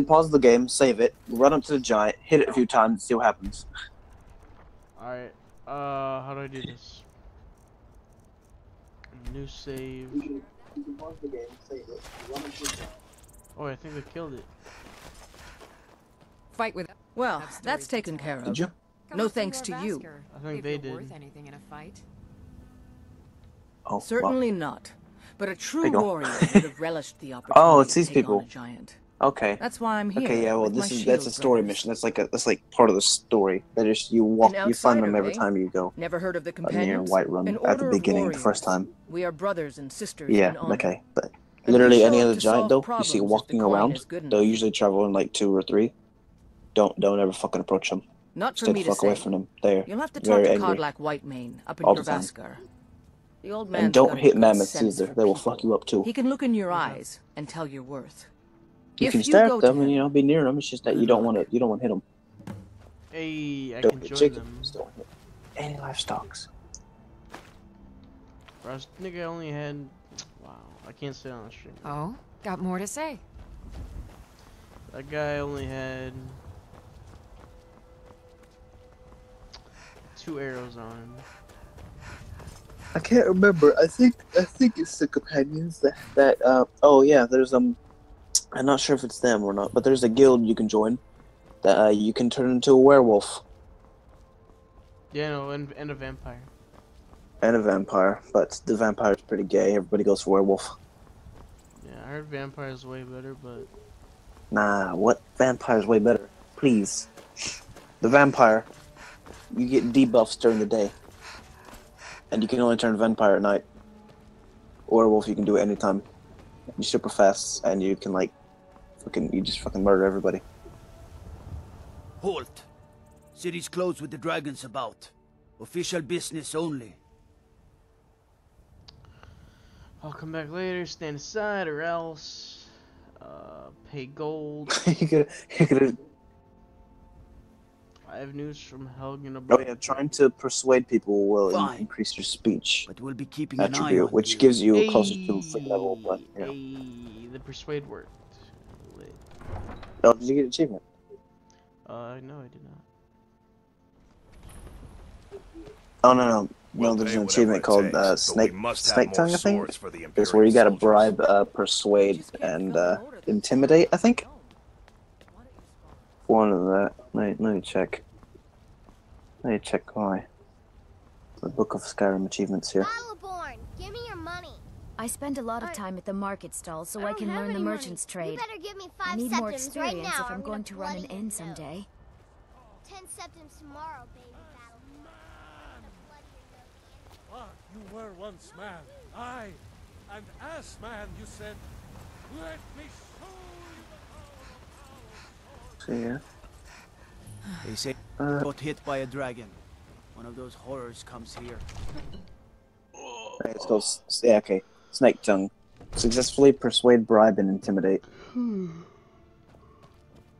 pause the game, save it, run up to the giant, hit it a few times, and see what happens. Alright. How do I do this? New save. You can pause the game, save it, run up to the giant. Oh, I think they killed it. Fight with. Well, that's taken care of. Did you? No thanks to you. I think they did. Worth anything in a fight? Oh, Certainly well. not. But a true There you go. warrior would have relished the opportunity. Oh, it's these to take people. on a giant. Okay. That's why I'm here. Okay, yeah, well, with my that's a shield story brothers. mission. That's like part of the story. That is, you An find them outsider, every eh? time you go Never heard of the near companions? Whiterun An at the order of beginning, the first warriors. time. We are brothers and sisters Yeah, in honor. okay, but And literally we any show up other to giant solve though, you problems see if the walking coin around, is good they'll enough. usually travel in like 2 or 3. Don't ever fucking approach them. Not for Stay me the to fuck away say. from them. They're You'll have to talk very to angry. Codlac Whitemane up in All the time. Corvaskar. The old man's And don't got a hit good mammoths sense either. for They will people. fuck you up too. He can look in your eyes and tell your worth. You If can you stare go at them to and him, be near them. It's just that you good don't luck. want to hit them. Hey, I Don't can hit join them. chickens. Don't hit any livestocks. Bro, this nigga only had... Wow, I can't say on the stream. Oh, got more to say. That guy only had... 2 arrows on him. I can't remember. I think it's the companions that oh yeah, there's I'm not sure if it's them or not, but there's a guild you can join that you can turn into a werewolf. Yeah, no, and a vampire. And a vampire, but the vampire's pretty gay. Everybody goes for werewolf. Yeah, I heard vampire's way better, but Nah, what vampire's way better? Please. The vampire, you get debuffs during the day. And you can only turn vampire at night. Werewolf, you can do it anytime. You're super fast, and you can like, you just fucking murder everybody. Halt! City's closed with the dragons about. Official business only. I'll come back later, stand aside, or else pay gold. you could. I have news from Helgen Oh yeah, trying to persuade people will increase your speech but we'll be keeping an eye attribute, on which you. gives you closer to free level. But yeah. The persuade worked. Lit. Oh, did you get an achievement? No, I did not. Oh no. There's an achievement called Snake Tongue, I think. It's where you gotta bribe, persuade, and intimidate, I think. One of that. Let me check. Let me check the book of Skyrim achievements here. Battleborn, give me your money. I spend a lot of time at the market stall so I can learn the merchant's trade. You better give me 5 I need more septims experience right now, if I'm or going to gonna run an bloody inn you. someday. 10 septims tomorrow, baby Battleborn. You were once man. Aye. And as man you said, let me show you See ya. They say got hit by a dragon. One of those horrors comes here. Okay, it's called, yeah, okay. Snake Tongue. Successfully persuade, bribe, and intimidate.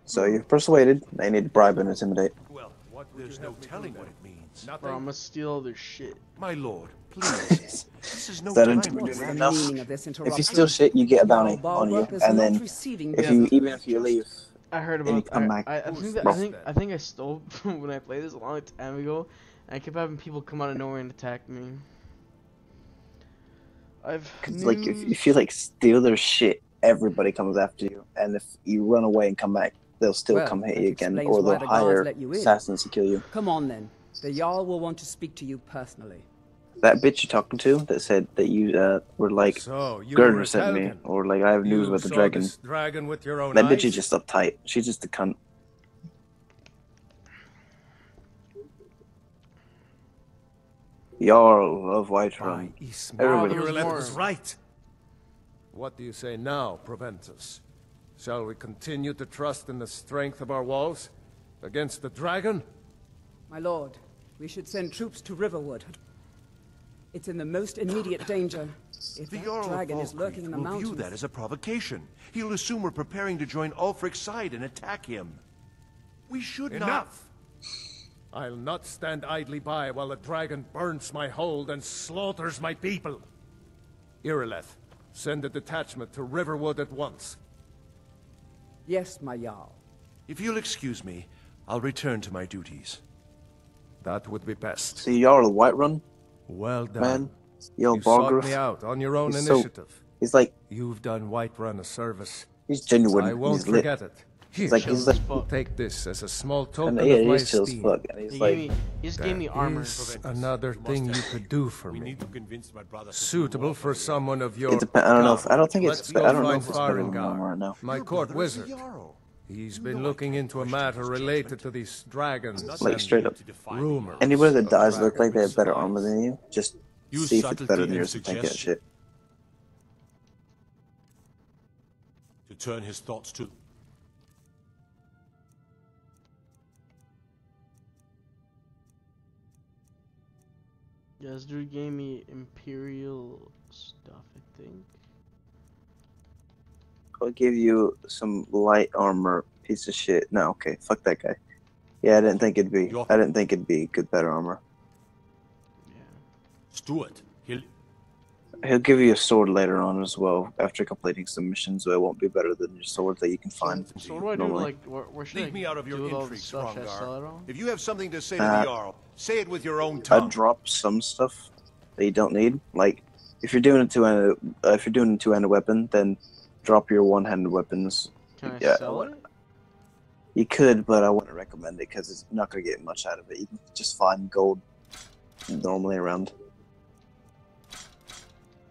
So you've persuaded, they need to bribe and intimidate. Well, there's no telling what it means. Bro, I'm gonna steal their shit. My lord, please. This is no That time intimidating for enough? If you steal shit, you get a bounty on you, and then even if you leave, I heard and you about. come back. I think I stole when I played this a long time ago. And I kept having people come out of nowhere and attack me. Like if you like steal their shit, everybody comes after you, and if you run away and come back, they'll still come hit you again, or they'll hire assassins to kill you. Come on then, the Jarl will want to speak to you personally. That bitch you're talking to that said that you were like, Gardner sent me, or like I have news about the dragon. with your own That eyes? bitch is just uptight. She's just a cunt. Jarl of Whiterun. Everybody was right. What do you say now, Proventus? Shall we continue to trust in the strength of our walls against the dragon? My lord, we should send troops to Riverwood. It's in the most immediate danger. If The that Jarl dragon of is lurking in the will mountains... view that as a provocation. He'll assume we're preparing to join Ulfric's side and attack him. We should Enough! I'll not stand idly by while the dragon burns my hold and slaughters my people. Irileth, send a detachment to Riverwood at once. Yes, my Jarl. If you'll excuse me, I'll return to my duties. That would be best. See, Jarl of Whiterun? Well done. Man, yo, You sought Balgruuf. me out on your own He's initiative. He's like... You've done Whiterun a service. He's genuine. I won't He's lit. forget it. He's like Take this as a small token yeah, of my he's chill as esteem. fuck. And he's He like... gave me armor. Is another thing you could do for me. Suitable for someone of your... I don't know if... I don't think Let's it's... go I don't know find if it's better than Farengar, right now. my court wizard. He's been looking into a matter related to these dragons. Like, and straight up. rumors. Anybody that of dies look like they have better dragon armor than you. Just Use see if it's better subtlety than and yours and take that suggestion. shit. To turn his thoughts to... Yeah, this dude gave me Imperial stuff, I think. I'll give you some light armor, piece of shit. No, okay, fuck that guy. Yeah, I didn't think it'd be. I didn't think it'd be good, better armor. Stuart, He'll give you a sword later on as well, after completing some missions, so it won't be better than your sword that you can find. So what do I do? normally. Like, where should Leave I me out of your do with all intrigue, this stuff? Should I sell it Strongar. all? If you have something to say to the Jarl, say it with your own tongue. I'd drop some stuff that you don't need. Like, if you're doing a two-handed weapon, then drop your one-handed weapons. Can I sell it? You could, but I wouldn't recommend it because it's not gonna get much out of it. You can just find gold normally around.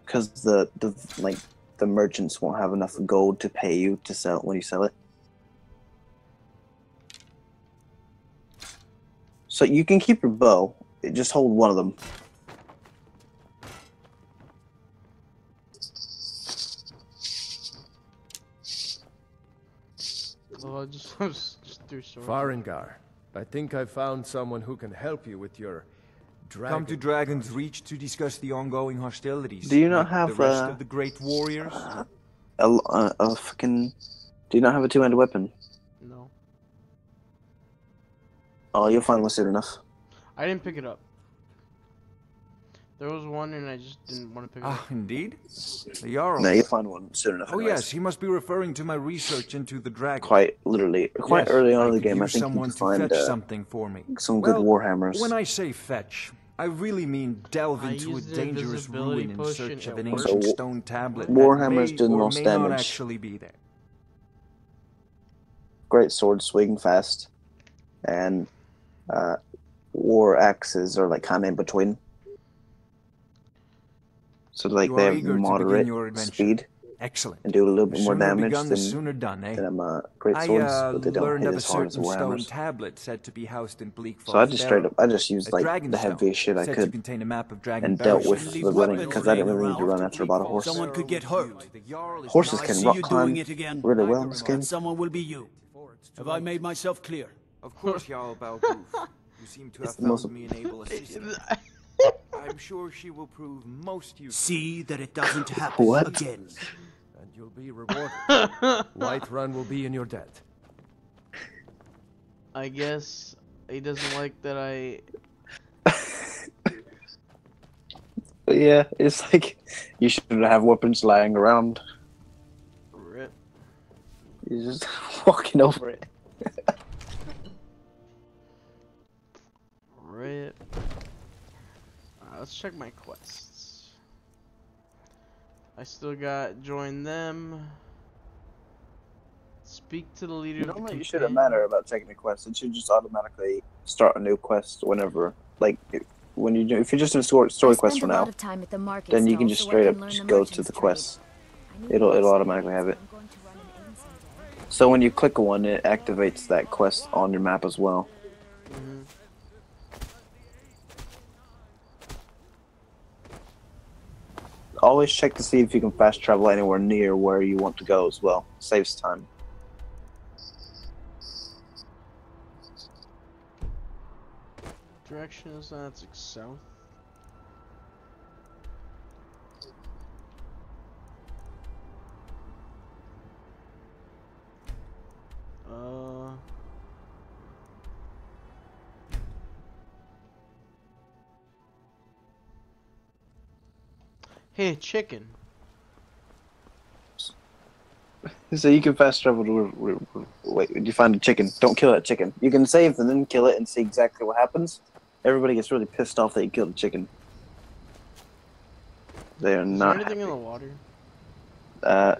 Because the merchants won't have enough gold to pay you to sell when you sell it. So you can keep your bow. Just hold one of them. Oh, I just threw swords. Farengar, I think I found someone who can help you with your dragon. Come to Dragon's Reach to discuss the ongoing hostilities. Do you not like have the rest of the great warriors? Do you not have a two-handed weapon? No. Oh, you'll find one soon enough. I didn't pick it up. There was one and I just didn't want to pick it up. Ah, indeed? The Jarl. No, you'll find one soon enough. Oh anyways. yes, he must be referring to my research into the dragon. Quite literally, quite Yes, early on in the could game, I use think you someone can to find fetch something for me. some good warhammers. When I say fetch, I really mean delve I into a used the dangerous invisibility ruin in potion search of at an work. ancient So, stone tablet warhammers that do the may or most may not damage. actually be there. Great swords swing fast, and war axes are like kind of in between. So like You they are have eager to begin moderate your adventure. speed Excellent. and do a little The bit more sooner damage begun, the than sooner done, eh? great swords, I but they don't learned hit of a as hard as certain stone warhammers. tablet said to be housed in Bleak So I just straight up, I just used like dragon the stone heaviest shit I said to could contain a map of dragon and dealt barriers. with the running because I didn't really need to run after about a horse. Someone could get hurt. Horses I can see rock you climb doing it again. really well in this game. That someone will be you. Have I made myself clear? Of course, Jarl Balgruuf. You seem to have the most- found me an able assistant. I'm sure she will prove most useful. See that it doesn't happen What? again. And you'll be rewarded. Whiterun will be in your debt. I guess he doesn't like that I... But yeah, it's like you shouldn't have weapons lying around. Rip. You're just walking over it. Rip. Let's check my quests. I still got join them. Speak to the leader of the Normally, you companion. shouldn't matter about checking the quest. It should just automatically start a new quest whenever, like, when you do. If you're just in a story quest for now, then you can just straight up just go to the quest. It'll automatically have it. So when you click one, it activates that quest on your map as well. Mm-hmm. Always check to see if you can fast travel anywhere near where you want to go as well. Saves time. Direction is that's like south. Hey, chicken. So you can fast travel to wait. You find a chicken. Don't kill that chicken. You can save and then kill it and see exactly what happens. Everybody gets really pissed off that you killed a chicken. They are Is not. there anything happy. in the water?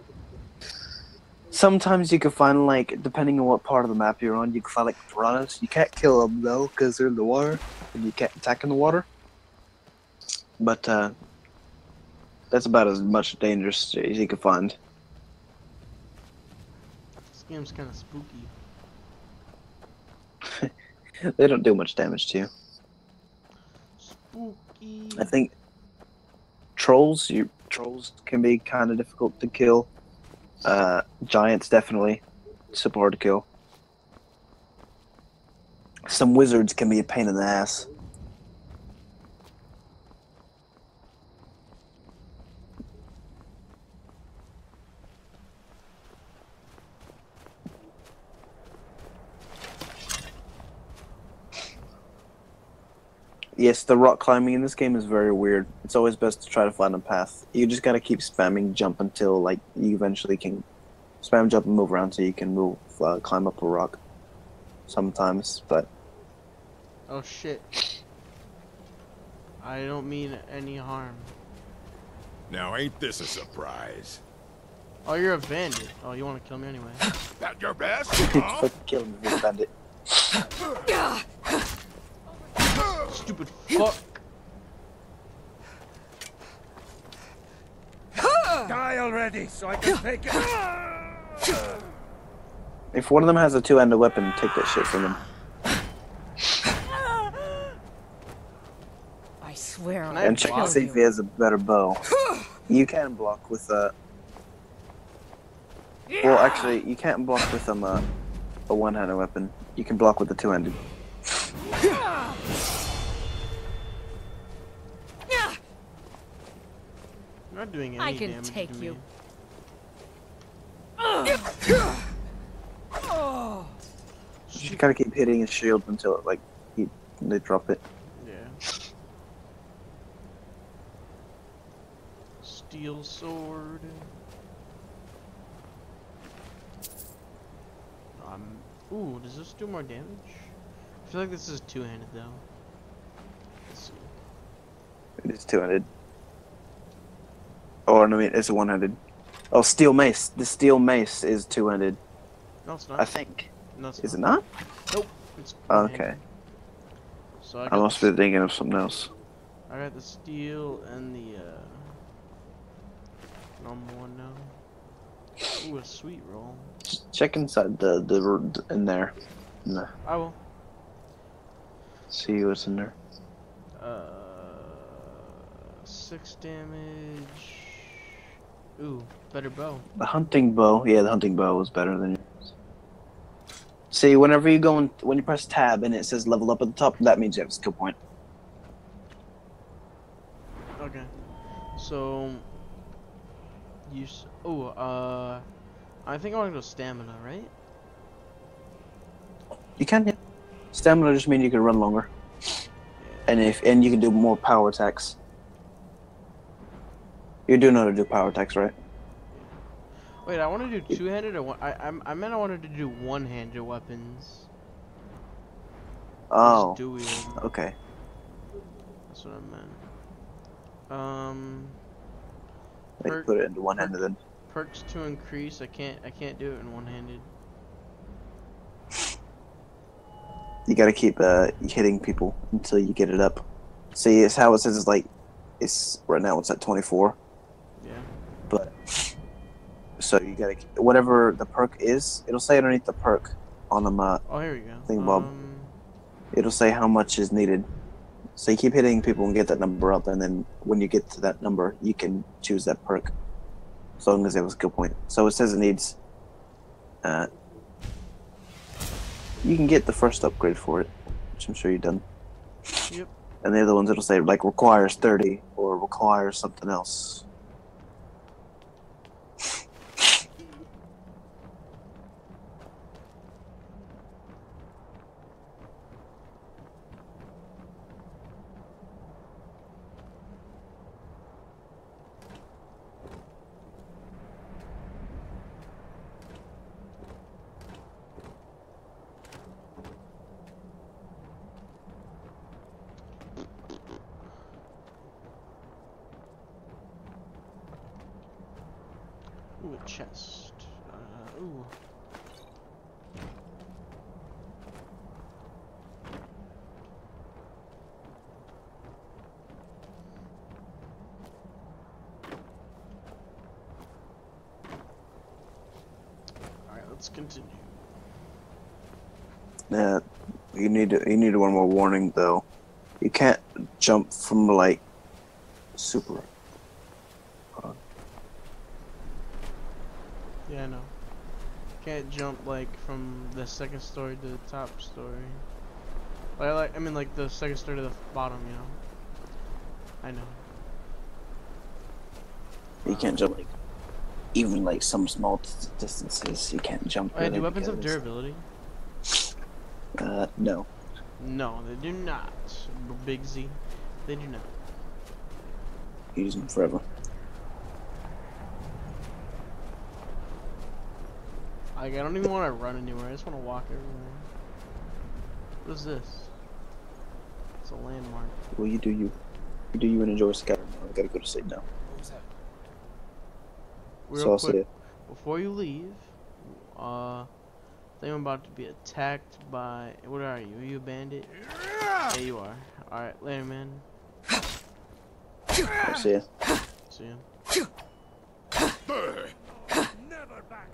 Sometimes you can find, like, depending on what part of the map you're on, you can find like piranhas. You can't kill them though because they're in the water and you can't attack in the water. But that's about as much dangerous as you can find. This game's kind of spooky. They don't do much damage to you. Spooky. I think trolls can be kind of difficult to kill. Giants definitely super hard to kill. Some wizards can be a pain in the ass. Yes, the rock climbing in this game is very weird. It's always best to try to find a path. You just gotta keep spamming jump until like you eventually can spam jump and move around so you can move, climb up a rock. Sometimes, but Oh shit. I don't mean any harm. Now ain't this a surprise? Oh, you're a bandit. Oh, you want to kill me anyway. At your best? Fucking kill him, this bandit. Stupid fuck. Die already, so I can take it. If one of them has a two-handed weapon, take that shit from them. I swear I'll And check and kill see if he has a better bow. You can block with a... Well, actually, you can't block with a one-handed weapon. You can block with the two-handed. I'm not doing any I can damage take to you. Me. You just gotta keep hitting his shield until it, like, they drop it. Yeah. Steel sword. Ooh, does this do more damage? I feel like this is two-handed though. Let's see. It is two-handed. Oh, no, I mean, it's a one-handed. Oh, steel mace. The steel mace is two-handed. No, it's not. I think. No, it's Is it not? Nope. It's okay. So I must be thinking of something else. I got the steel and the normal one now. Ooh, a sweet roll. Just check inside the in there. No. I will. See what's in there. 6 damage. Ooh, better bow. The hunting bow. Yeah, the hunting bow was better than yours. See, whenever you go when you press tab and it says level up at the top, that means you have a skill point. Okay. So use. Oh, I think I want to go stamina, right? You can. Yeah. Stamina just means you can run longer, and you can do more power attacks. You do know how to do power attacks, right? Wait, I want to do two-handed or one? I meant I wanted to do one-handed weapons. Oh. Dual. Okay. That's what I meant. They put it into one-handed then. Perks to increase. I can't do it in one-handed. You gotta keep hitting people until you get it up. See, it's how it says it's like, it's right now it's at 24. Yeah. But so you gotta whatever the perk is, it'll say underneath the perk on the oh, here we go. Thing, Bob. It'll say how much is needed. So you keep hitting people and get that number up, and then when you get to that number, you can choose that perk. As long as it was a skill point. So it says it needs. You can get the first upgrade for it, which I'm sure you've done. Yep. And the other ones, it'll say like requires 30 or requires something else. Ooh, a chest. Ooh. Alright, let's continue. Yeah, you need one more warning though. You can't jump from like super. Yeah, I know. Can't jump like from the second story to the top story. I mean like the second story to the bottom, you know. I know. You can't jump like even like some small distances. You can't jump. Oh, yeah, really do weapons have because- durability? No. No, they do not. Big Z, they do not. Use them forever. Like, I don't even want to run anywhere. I just want to walk everywhere. What is this? It's a landmark. Well, you do you. Do you enjoy Skyrim? I gotta go to sleep now. What was that? Real quick, before you leave, I think I'm about to be attacked by. What are you? Are you a bandit? Yeah, you are. All right, later, man. I'll see ya. See ya. Never back.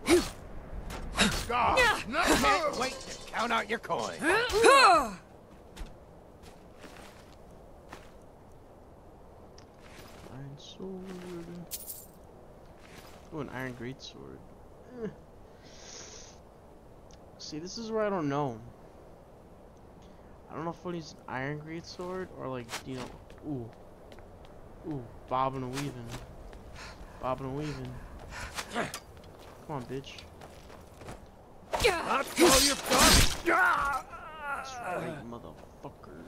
God, no! Can't wait to count out your coin. Iron sword. Oh, an iron greatsword. See, this is where I don't know. I don't know if I'll use an iron greatsword or like, you know, ooh, bobbing and weaving. Bobbing and weaving. Come on, bitch. That's all you've got. That's right, motherfucker.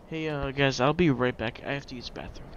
Hey, guys, I'll be right back. I have to use the bathroom.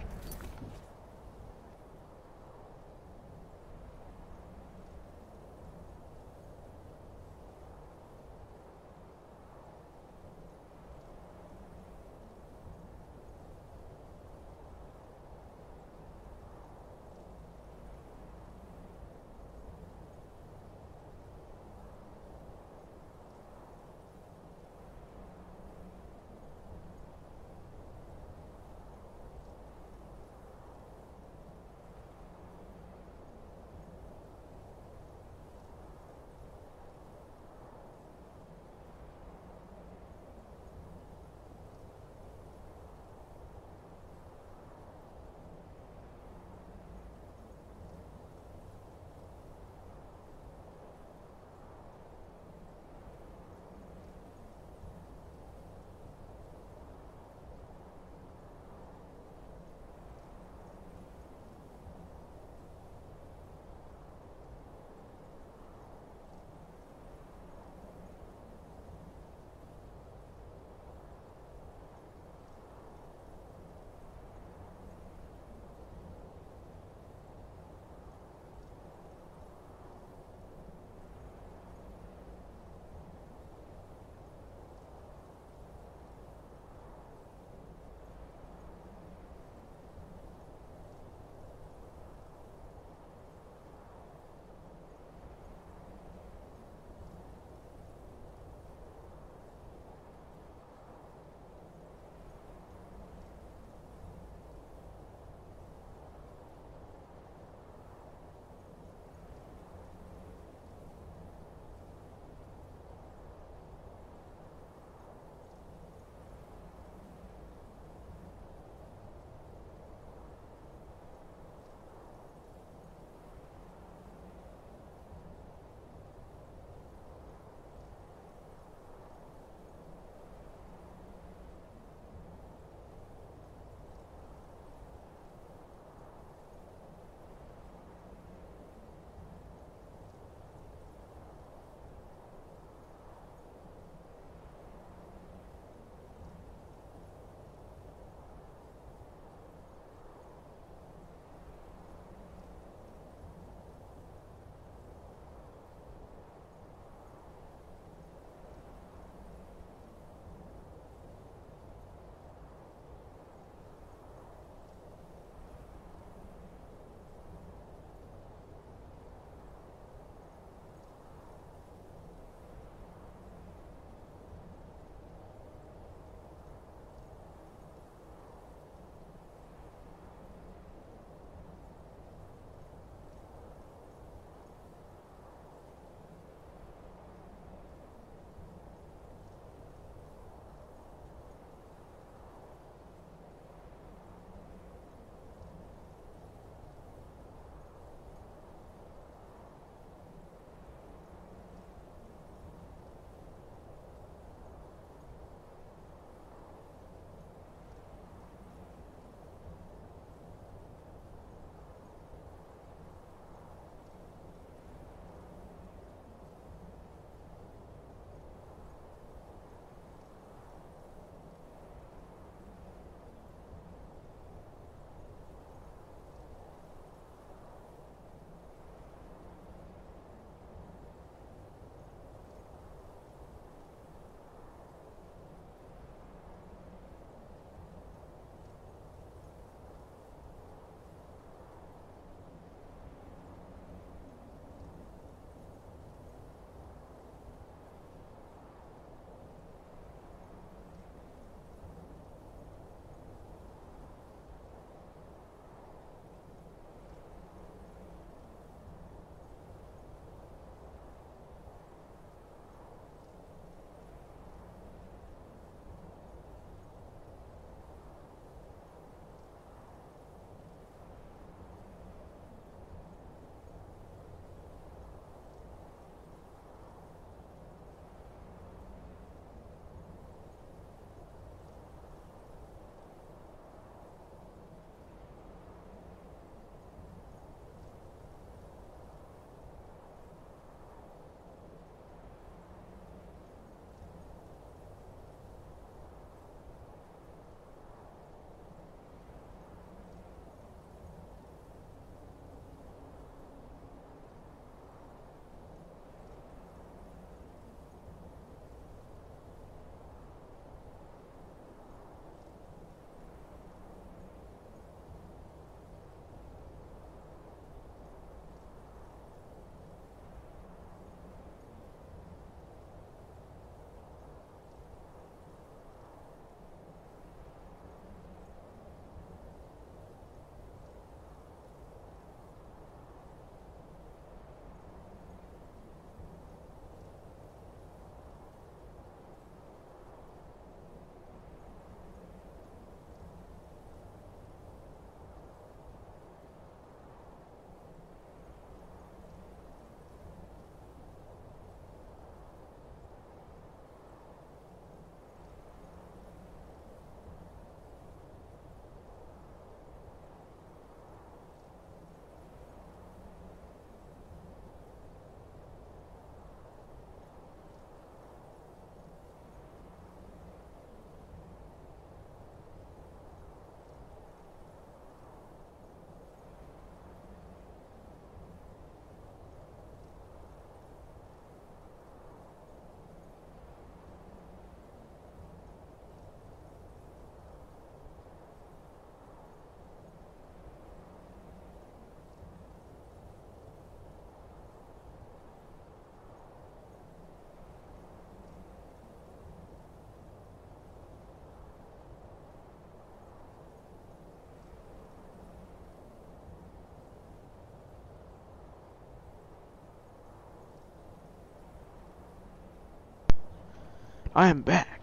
I am back.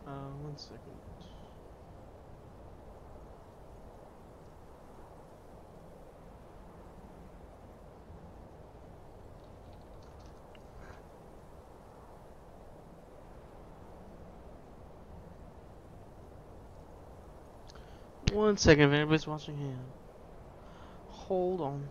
One second. One second, if anybody's watching him. Hold on.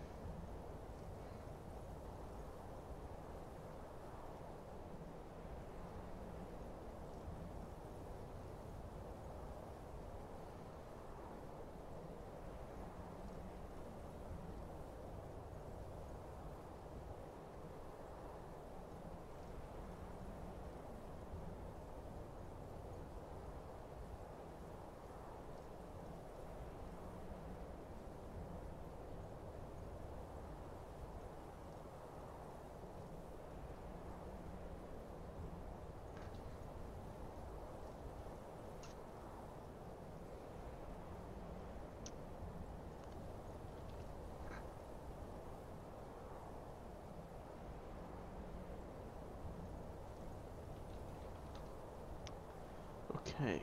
Okay.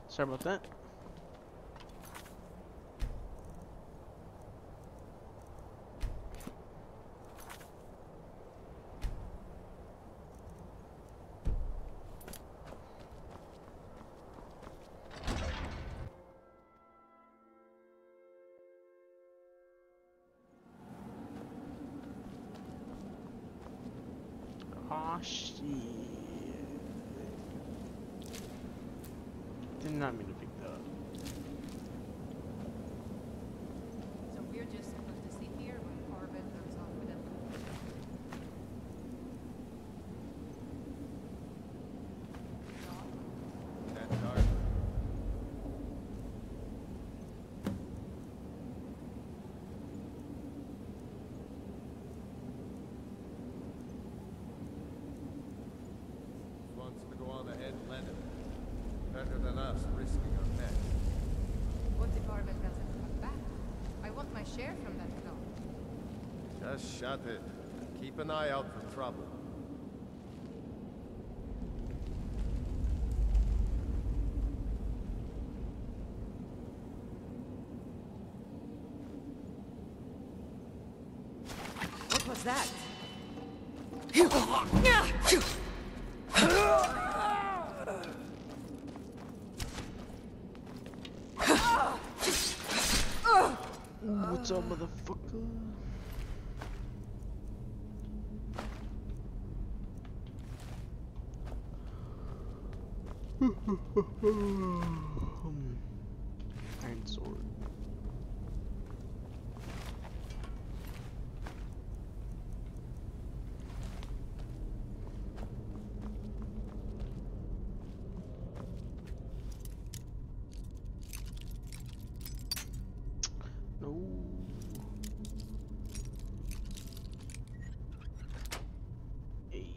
Sorry about that. Oh shit. Did not mean to pick that up. So we're just supposed to sit here when Corbett comes off with it. That dark. Wants to go on ahead and let him. Better than us risking our necks. What if Corbett doesn't come back? I want my share from that clock. Just shut it. Keep an eye out for trouble. What was that? What's up, motherfucker? Iron sword. No. Hey.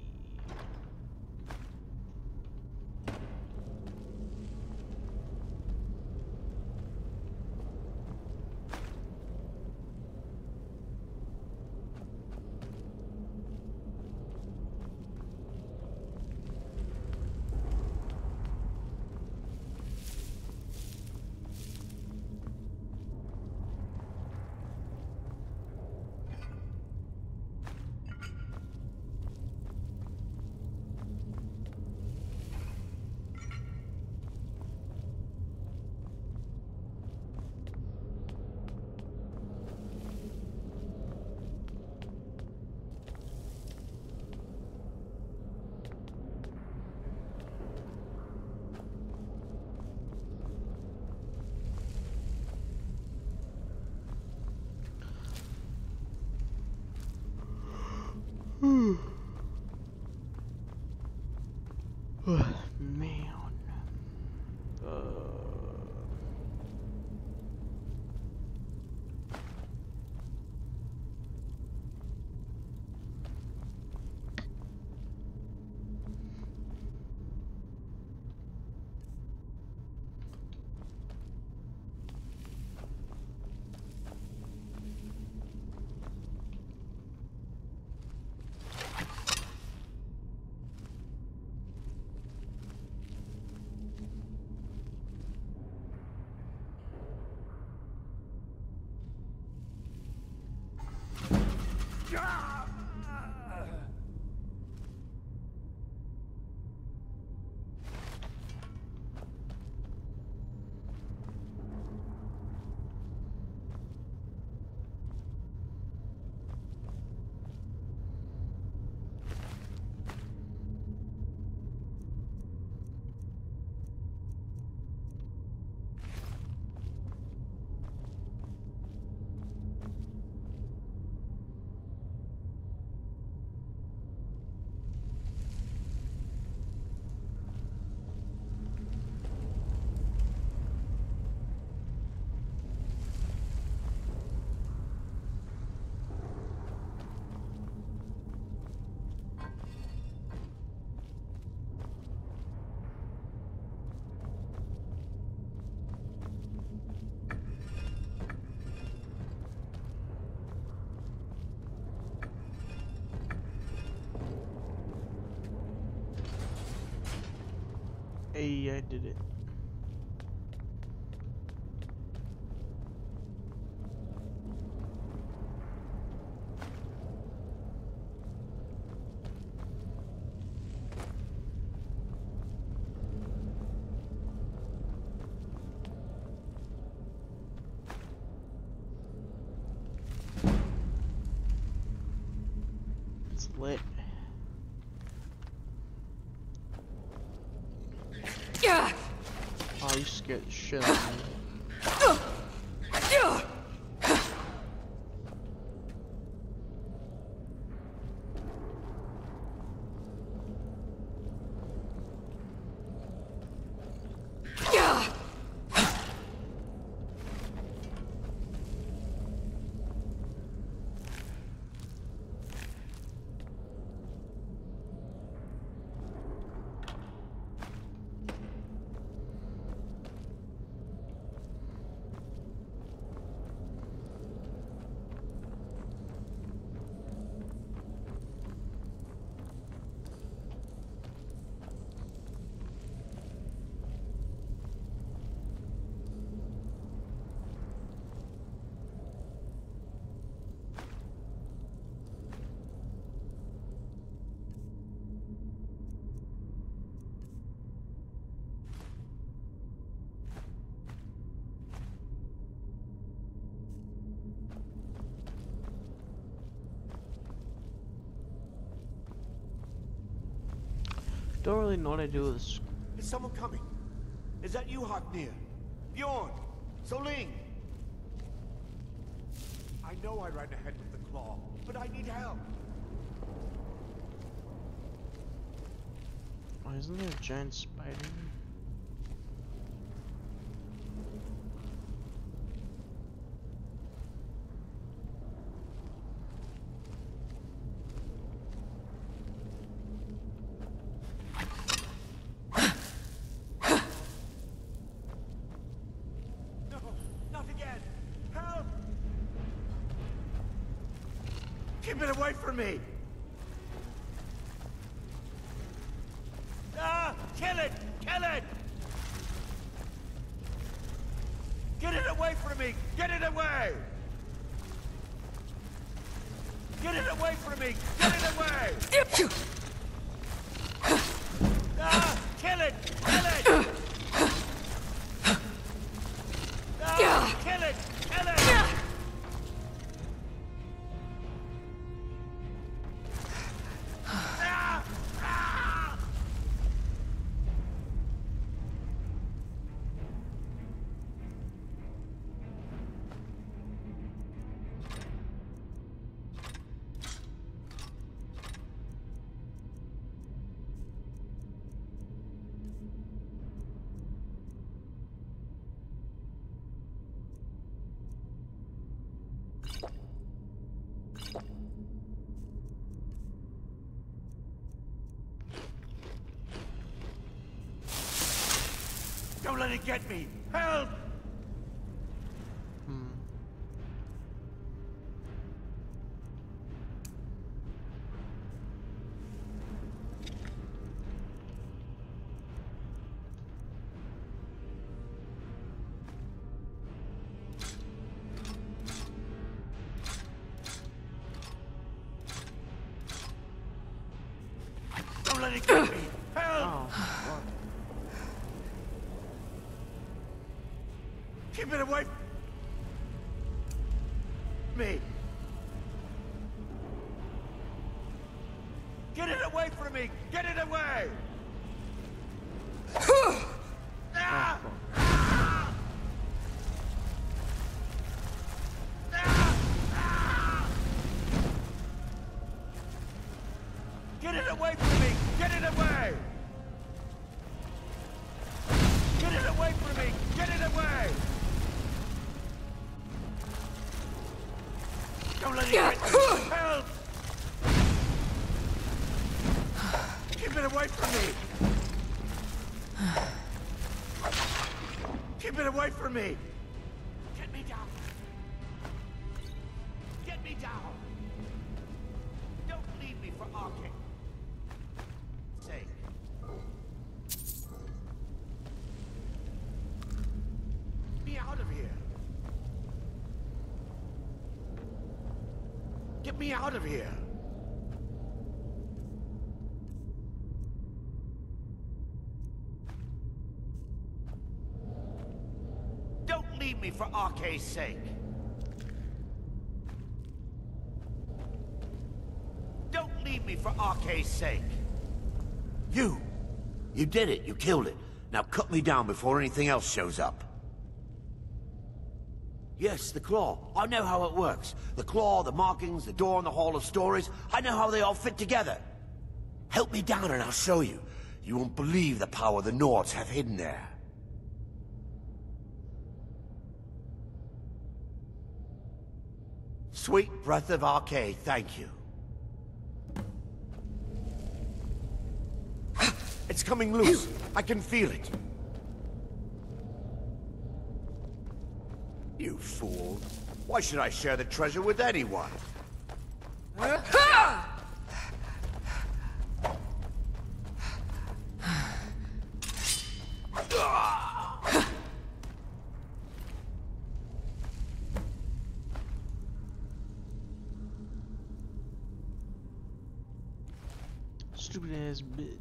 Hey, I did it. It's lit. Yeah. Oh, you scared the shit out of me. Don't really know what I do with this. Is someone coming? Is that you, Haknir? Bjorn? Soling? I know I ran ahead with the claw, but I need help. Why isn't there a giant spider? Keep it away from me! Ah! Kill it! Kill it! Get it away from me! Get it away! Get it away from me! Get it away! Ah! Kill it! Kill it! Ah! Kill it! Kill it! Don't let it get me! Help! Don't let it get me! Help! Oh, Keep it away from me! Get it away from me! Get it away! Ah! Ah! Ah! Get it away from me! Get it away! Get it away from me! Get it away! Don't let it get me! Help! Keep it away from me! Keep it away from me! Get me down! Get me down! Don't leave me for Arkin. Sake. Get me out of here! Don't leave me for Arke's sake! Don't leave me for Arke's sake! You! You did it, you killed it. Now cut me down before anything else shows up. Yes, the claw. I know how it works. The claw, the markings, the door in the Hall of Stories. I know how they all fit together. Help me down and I'll show you. You won't believe the power the Nords have hidden there. Sweet breath of Arke, thank you. It's coming loose. I can feel it. You fool. Why should I share the treasure with anyone? Stupid ass bitch.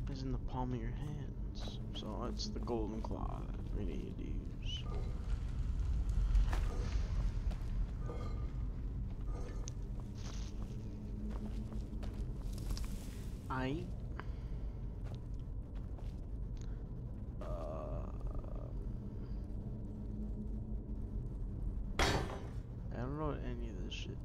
Is in the palm of your hands, so it's the golden claw that we need to use. I don't know what any of this shit is.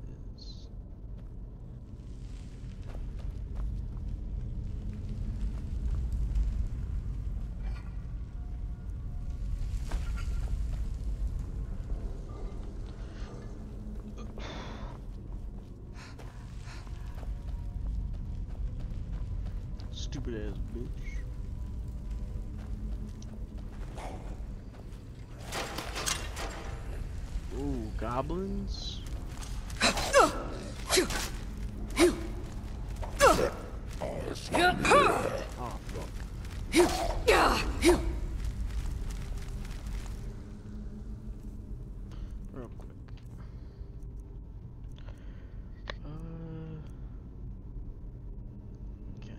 Stupid ass bitch. Ooh, goblins? Oh, fuck. Real quick. Okay.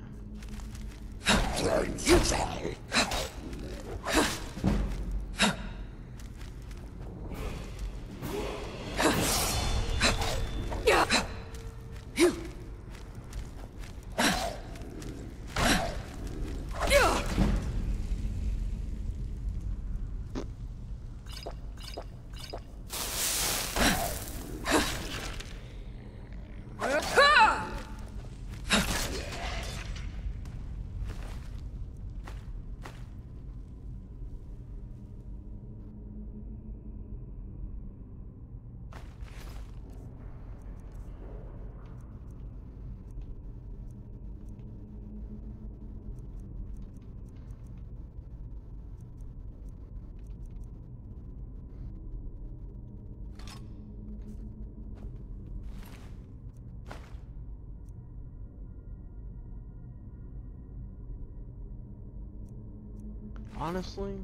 Honestly,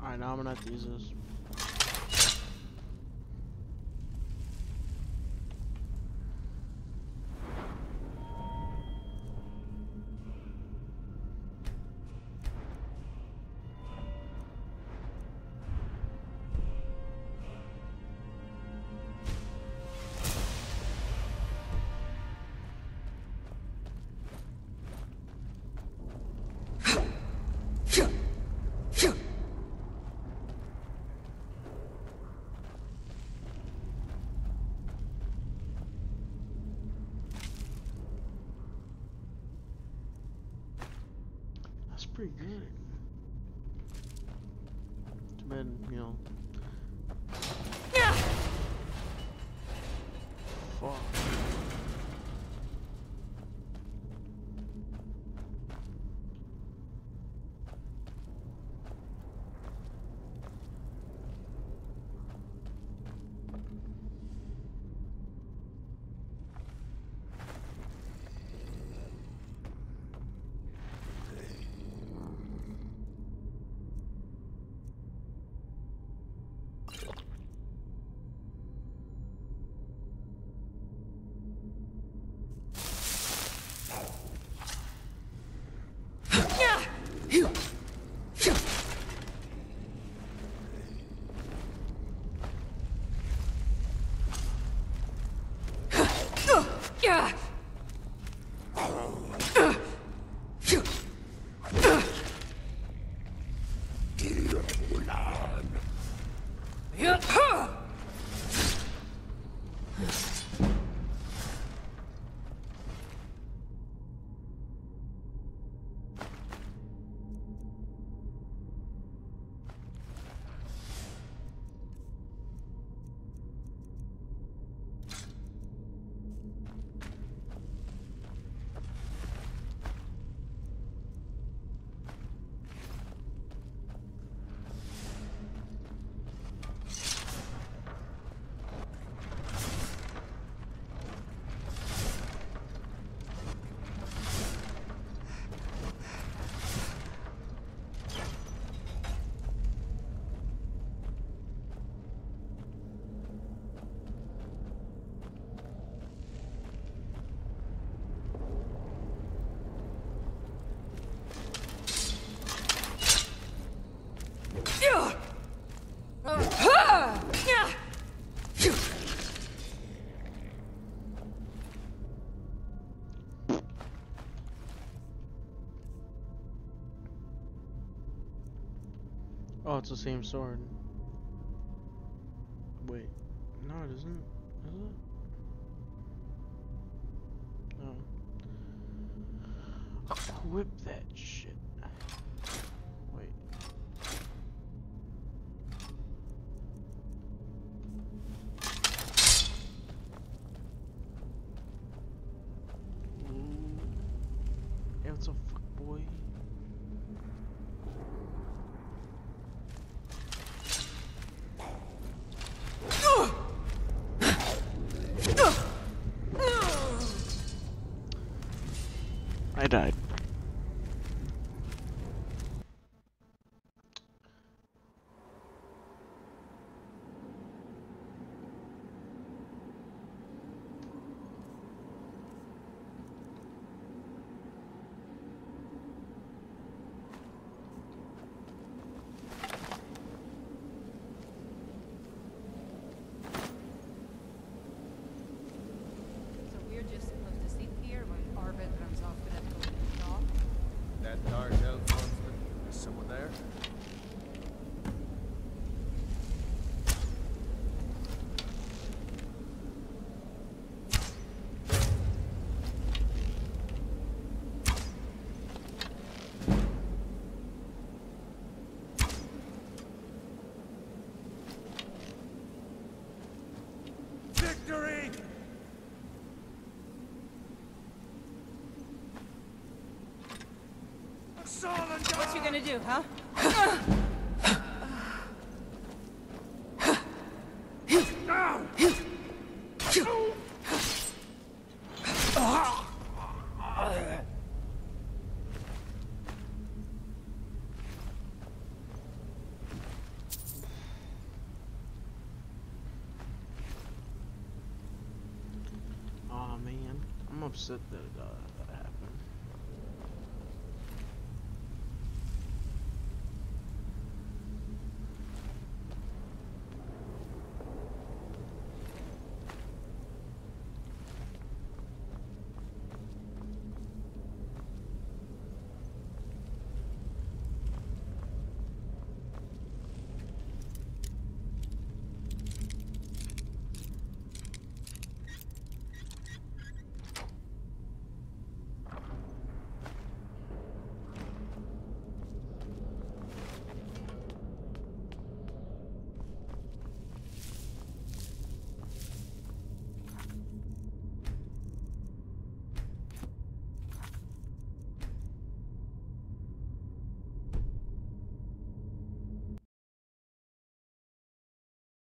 alright, now I'm gonna have to use this. pretty good. Too bad, you know. Fuck. Oh, it's the same sword. Wait, no, it isn't. Is it? No. Equip that shit. Wait. Ooh. Yeah, what's up, fuck boy? I died. So we're just supposed to sit here while Arvid runs off to that golden dog? That dark elf monster. Is someone there? Victory! What you gonna do, huh? Aw, man. I'm upset that